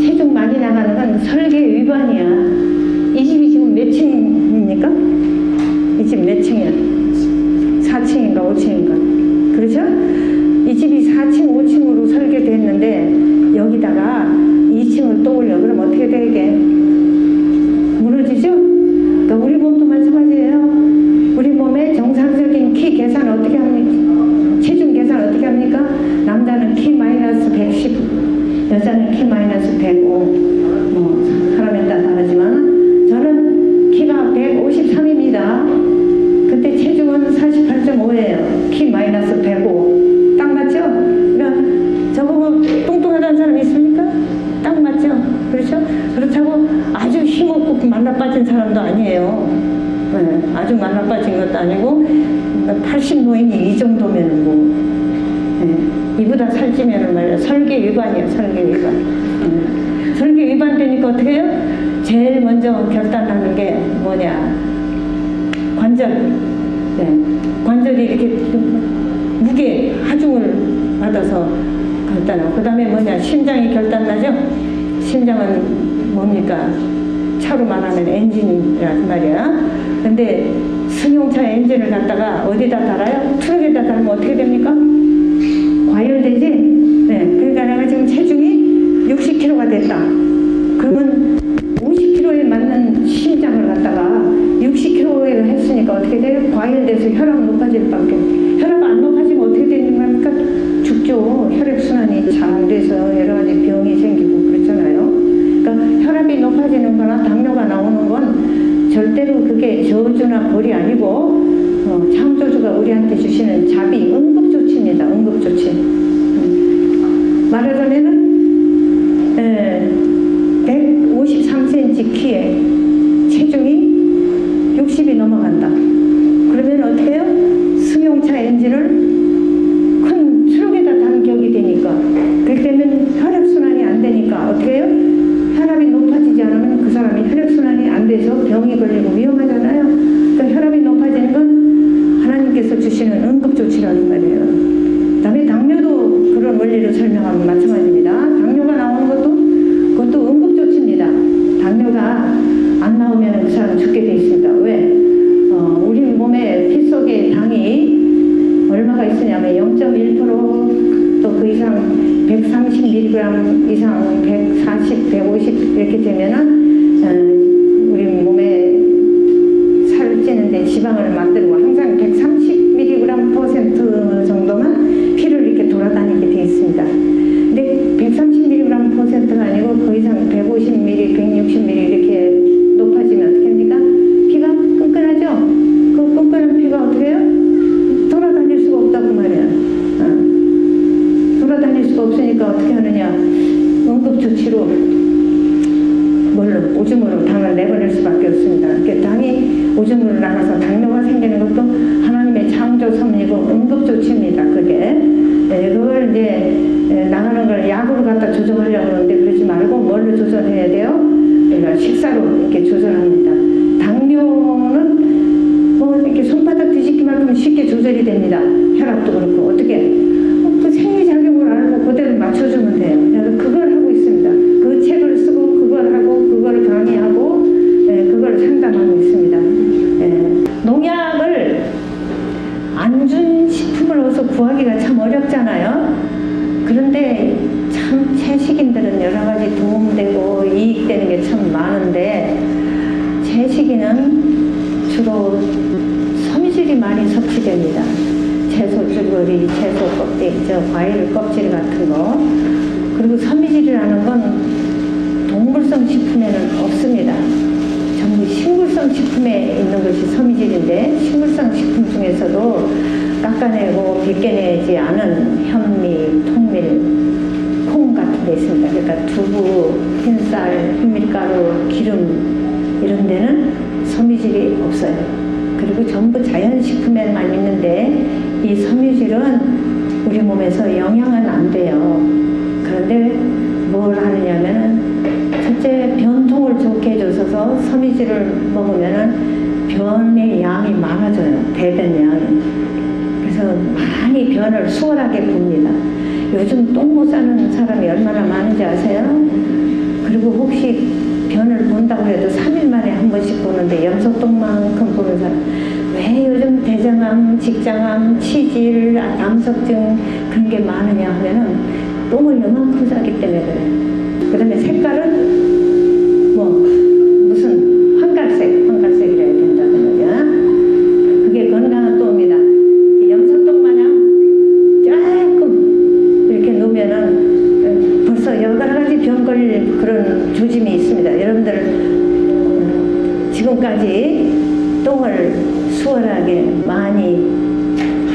체중 많이 나가는 건 설계 위반이야. 이 집이 지금 몇 층입니까? 이 집 몇 층이야? 4층인가 5층인가? 그렇죠? 이 집이 4층 5층으로 설계됐는데 여기다가 2층을 또 올려. 그럼 어떻게 되게? 무너지죠? 그러니까 우리 몸도 마찬가지예요. 우리 몸의 정상적인 키 계산 어떻게 합니까? 체중 계산 어떻게 합니까? 남자는 키 마이너스 110, 여자는 키 마이너스 105. 뭐 사람에 따라 다르지만 저는 키가 153입니다. 그때 체중은 48.5예요. 키 마이너스 105. 딱 맞죠? 그러니까 저보고 뚱뚱하다는 사람 있습니까? 딱 맞죠? 그렇죠? 그렇다고 아주 힘없고 말라 빠진 사람도 아니에요. 네, 아주 말라 빠진 것도 아니고 80 노인이 이 정도면 뭐 이보다 살찌면 말이야 설계 위반이야. 설계 위반. 설계 위반 되니까 어떻게 해요? 제일 먼저 결단하는 게 뭐냐? 관절. 네. 관절이 이렇게 무게 하중을 받아서 결단하고, 그 다음에 뭐냐? 심장이 결단나죠? 심장은 뭡니까? 차로 말하면 엔진이란 말이야. 근데 승용차 엔진을 갖다가 어디다 달아요? 트럭에다 달면 어떻게 됩니까? 과열되지? 네. 그러니까 내가 지금 체중이 60kg가 됐다. 그러면 50kg에 맞는 심장을 갖다가 60kg에 했으니까 어떻게 돼요? 과열돼서 혈압 높아질 밖에. 혈압 안 높아지면 어떻게 되는 겁니까? 죽죠. 혈액순환이 잘 안 돼서 여러 가지 병이 생기고 그렇잖아요. 그러니까 혈압이 높아지는 거나 당뇨가 나오는 건 절대로 그게 저주나 벌이 아니고 창조주가 우리한테 주시는 자비, 응급조치입니다. 응급조치. 말하자면은 153cm 키에 체중이 60이 넘어간다. 그러면 어떻게 해요? 승용차 엔진을 큰 트럭에다 단 격이 되니까, 그렇게 되면 혈액순환이 안 되니까 어떻게 해요? 혈압이 높아지지 않으면 그 사람이 혈액순환이 안 돼서 병이 걸리고 위험하잖아요. 그러니까 혈압이 높아지는 건 하나님께서 주시는 응급조치라는 말이에요. 그 다음에 당뇨도 그런 원리를 설명하면 마찬가지입니다. 당뇨가 나오는 그것도 응급조치입니다. 당뇨가 안 나오면 그 사람 죽게 돼 있습니다. 왜? 우리 몸에 피 속에 당이 얼마가 있으냐면 0.1% 또 그 이상 130mg 이상 140, 150 이렇게 되면은 당뇨를 만들고 항상 130mg% 정도만 피를 이렇게 돌아다니게 되어 있습니다. 근데 130mg%가 아니고 그 이상 150mg, 160mg 이렇게 높아지면 어떻게 합니까? 피가 끈끈하죠? 그 끈끈한 피가 어떻게 해요? 돌아다닐 수가 없다고 말이야. 돌아다닐 수가 없으니까 어떻게 하느냐? 응급조치로 뭘로? 오줌으로 당을 내보낼 수밖에 없습니다. 당이 오줌으로 나가서 당뇨가 생기는 것도 하나님의 창조 섭리고 응급조치입니다. 그게. 그걸 이제 나가는 걸 약으로 갖다 조정하려고 하는데 그러지 말고 뭘로 조절해야 돼요? 그러니까 식사로 이렇게 조절합니다. 당뇨는 뭐 이렇게 손바닥 뒤집기만큼 쉽게 조절이 됩니다. 혈압도 그렇고 어떻게? 그 생리작용을 알고 그대로 맞춰주면 돼요. 그래서 그걸 하고 있습니다. 그 책을 쓰고 그걸 하고 그걸 강의하고 그걸 상담하고 있습니다. 농약을 안 준 식품을 어서 구하기가 참 어렵잖아요. 그런데 참 채식인들은 여러 가지 도움되고 이익되는 게 참 많은데 채식인은 주로 섬유질이 많이 섭취됩니다. 채소 쭈그리, 채소 껍질, 과일 껍질 같은 거. 그리고 섬유질이라는 건 동물성 식품에는 없습니다. 전부 식물성 식품에 있는 것이 섬유질인데 식물성 식품 중에서도 깎아내고 벗겨내지 않은 현미, 통밀, 콩 같은 데 있습니다. 그러니까 두부, 흰쌀, 현밀가루, 기름 이런 데는 섬유질이 없어요. 그리고 전부 자연식품에만 있는데 이 섬유질은 우리 몸에서 영양은 안 돼요. 그런데 뭘 하느냐면은 첫째 변통을 좋게 해줘서 섬유질을 먹으면은 변의 양이 많아져요. 배변 양이. 그래서 많이 변을 수월하게 봅니다. 요즘 똥 못 싸는 사람이 얼마나 많은지 아세요? 그리고 혹시 변을 본다고 해도 3일 만에 한 번씩 보는데 염소똥만큼 보는 사람 왜 요즘 대장암, 직장암, 치질, 담석증 그런 게 많으냐 하면은 똥을 요만큼 싸기 때문에 그래요. 그 다음에 색깔은 뭐 무슨 황갈색이라 해야 된다는 거야. 그게 건강한 똥입니다. 염소똥 마냥 조금 이렇게 놓으면은 벌써 여러 가지 병 걸릴 그런 조짐이 있습니다. 여러분들 지금까지 똥을 수월하게 많이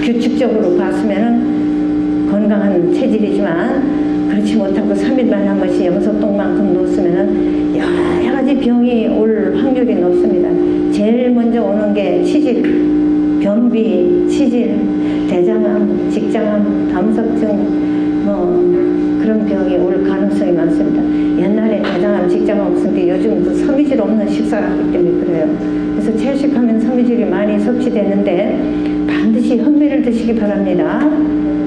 규칙적으로 봤으면은 건강한 체질이지만 그렇지 못하고 3일 만에 한 번씩 염소똥만큼 놓았으면은 여러 가지 병이 올 확률이 높습니다. 제일 먼저 오는 게 치질, 변비, 치질, 대장암, 직장암, 담석증 뭐 그런 병이 올 가능성이 많습니다. 옛날에 대장암, 직장암 없었는데 요즘 그 섬유질 없는 식사를 하기 때문에 그래요. 그래서 채식하면 섬유질이 많이 섭취되는데 반드시 현미를 드시기 바랍니다.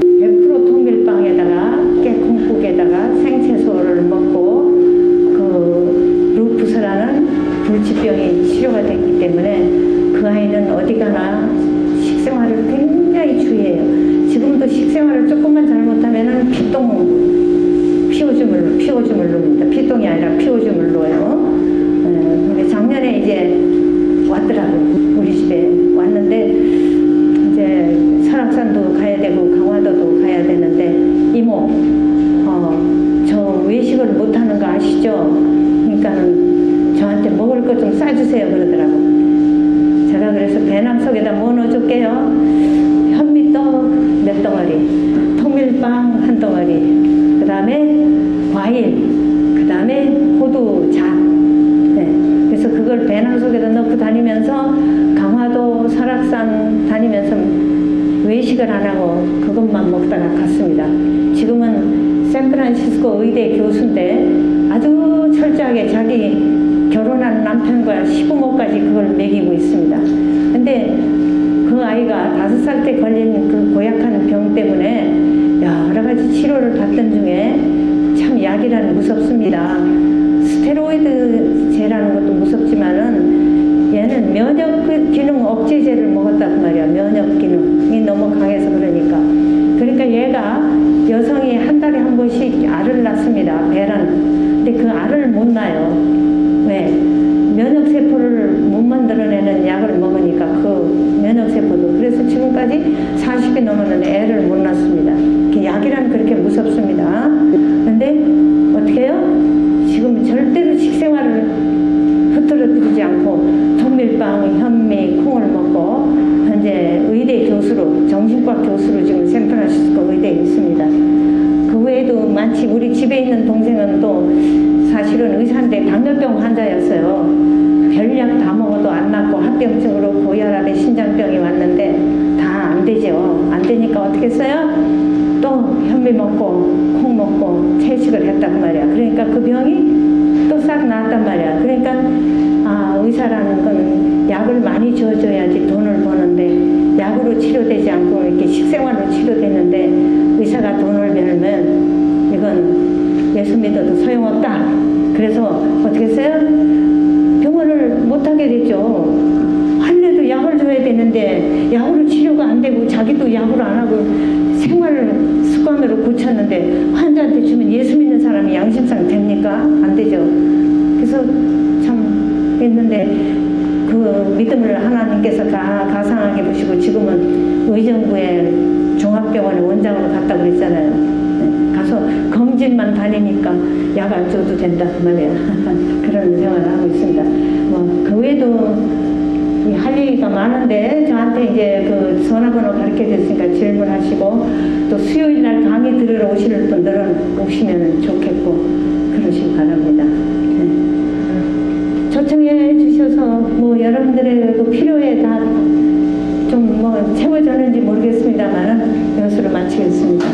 100% 통밀빵에다가 깨콩국에다가 생채소를 먹고 그 루푸스라는 불치병이 치료가 됐기 때문에 그 아이는 어디 가나 식생활을 굉장히 주의해요. 지금도 식생활을 조금만 잘못하면은 피오줌을 놓습니다. 피똥이 아니라 피오줌을 놓아요. 근데 작년에 이제 왔더라고요. 우리 집에 왔는데 이제 설악산도 가야 되고 강화도도 가야 되는데 이모 저 외식을 못하는 거 아시죠? 그러니까는 저한테 먹을 것 좀 싸주세요 그러더라고. 제가 그래서 배낭 속에다 뭐 넣어줄게요? 현미떡 몇 덩어리, 통밀빵 한 덩어리, 그 다음에 과일, 그 다음에 호두자. 그래서 그걸 배낭 속에다 넣고 다니면서 강화도 설악산 다니면서 외식을 안 하고 그것만 먹다가 갔습니다. 지금은 샌프란시스코 의대 교수인데 아주 철저하게 자기 결혼한 남편과 시부모까지 그걸 먹이고 있습니다. 근데 그 아이가 5살 때 걸린 그 고약한 병 때문에 여러 가지 치료를 받던 중에 참 약이라는 무섭습니다. 스테로이드제라는 것도 무섭지만은 얘는 면역 기능 억제제를 먹었단 말이야. 면역 기능이 너무 강해서 그러니까 얘가 여성이 한 달에 한 번씩 알을 낳습니다. 배란. 근데 그 알을 못 낳아요. 왜? 면역 세포를 못 만들어내는 약을 먹으니까 그 40이 넘었는데 애를 못 낳습니다. 약이란 그렇게 무섭습니다. 그런데 어떻게 해요? 지금 절대로 식생활을 흐트러뜨리지 않고 통밀빵, 현미, 콩을 먹고 현재 의대 교수로, 정신과 교수로 지금 생존하시고 의대에 있습니다. 그 외에도 많지. 우리 집에 있는 동생은 또 사실은 의사인데 당뇨병 환자였어요. 별약 다 먹어도 안 낫고 합병증으로 고혈압에 신장병이 왔는데 다 안 되죠. 안 되니까 어떻게 했어요? 또 현미 먹고 콩 먹고 채식을 했단 말이야. 그러니까 그 병이 또 싹 나았단 말이야. 그러니까 의사라는 건 약을 많이 줘줘야지 돈을 버는데 약으로 치료되지 않고 이렇게 식생활로 치료되는데 의사가 돈을 벌면 이건 예수 믿어도 소용없다. 그래서 어떻게 했어요? 병원을 못하게 됐죠. 할래도 약을 줘야 되는데 약으로 치료가 안 되고 자기도 약을 안 하고 생활 습관으로 고쳤는데 환자한테 주면 예수 믿는 사람이 양심상 됩니까? 안 되죠. 그래서 참 했는데 그 믿음을 하나님께서 가상하게 보시고 지금은 의정부의 종합병원의 원장으로 갔다고 그랬잖아요. 가서 검진만 다니니까 약 안 줘도 된다 그 말이야. 그런 생활을 하고 있습니다. 그 외에도 할 얘기가 많은데 저한테 이제 그 전화번호 가르쳐 줬으니까 질문하시고 또 수요일 날 강의 들으러 오실 분들은 오시면 좋겠고 그러시기 바랍니다. 초청해 주셔서 여러분들의 그 필요에 다 좀 채워졌는지 모르겠습니다만은 이것으로 마치겠습니다.